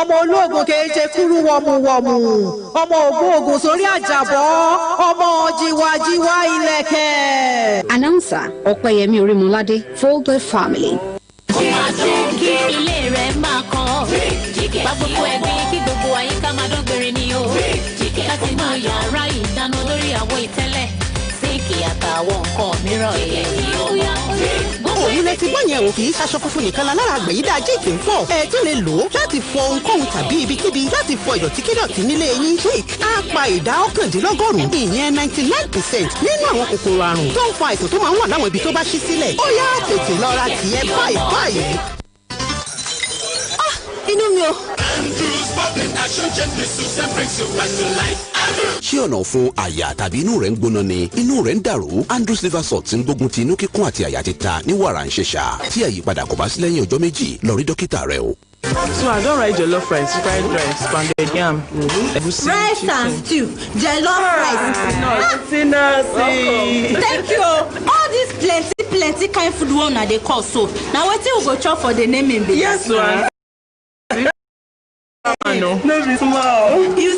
ọmọ olóògùn kéje kúrú wọ̀mùwọ̀mù, ọmọ ògbóògùn sórí àjàbọ́, ọmọ jìwàjìwà ìlẹ̀kẹ̀. Announcer Ọpẹ́yẹmí Orímọládé for the family. Kí ilé rẹ̀ máa kọ́, bá gbogbo ẹgbẹ́ kí gbogbo àyíká máa dọ́gbẹ̀rẹ̀ ni o. Láti inú yàrá ìdáná lórí àwọ̀ ìtẹ́lẹ̀, sínkì àtàwọn nǹkan mìíràn yẹn. Òun lẹ ti gbọ́ yẹn ò kì í ṣaṣọ funfun nìkan lára àgbẹ̀yìdá ajé ìpè ń fọ̀. Ẹ tún lè lò ó láti fọ ohunkóhun tàbí ibikíbi láti fọ ìdọ̀tíkídọ̀tí nílé yín. Twig á pa ìdá 99% ìyẹn 99% nínú àwọn kòkòrò àrùn tó ń fa àìsàn tó máa ń wà láwọn ibi tó bá ṣí sílẹ̀. Ó yá tètè lọ ra tìyẹn báyìí. Inú mi ò. Ṣé ọ̀nà fún àyà tàbí inú rẹ̀ ń gbóná ni inú rẹ̀ ń dàrú? Andrews liver salt ń gbógun ti inú kíkún àti àyà títa ní wàrà ń ṣẹ̀ṣà. Tí àyípadà kò bá sí lẹ́yìn ọjọ́ méjì, lọ rí dókítà rẹ o. So I don't write jollof rice, fried rice, pounded yam, rice and stew, jollof rice. Thank you. All this plenty kind food one na dey call so. Na wetin we go chop for the naming be? Yes, one. No be small.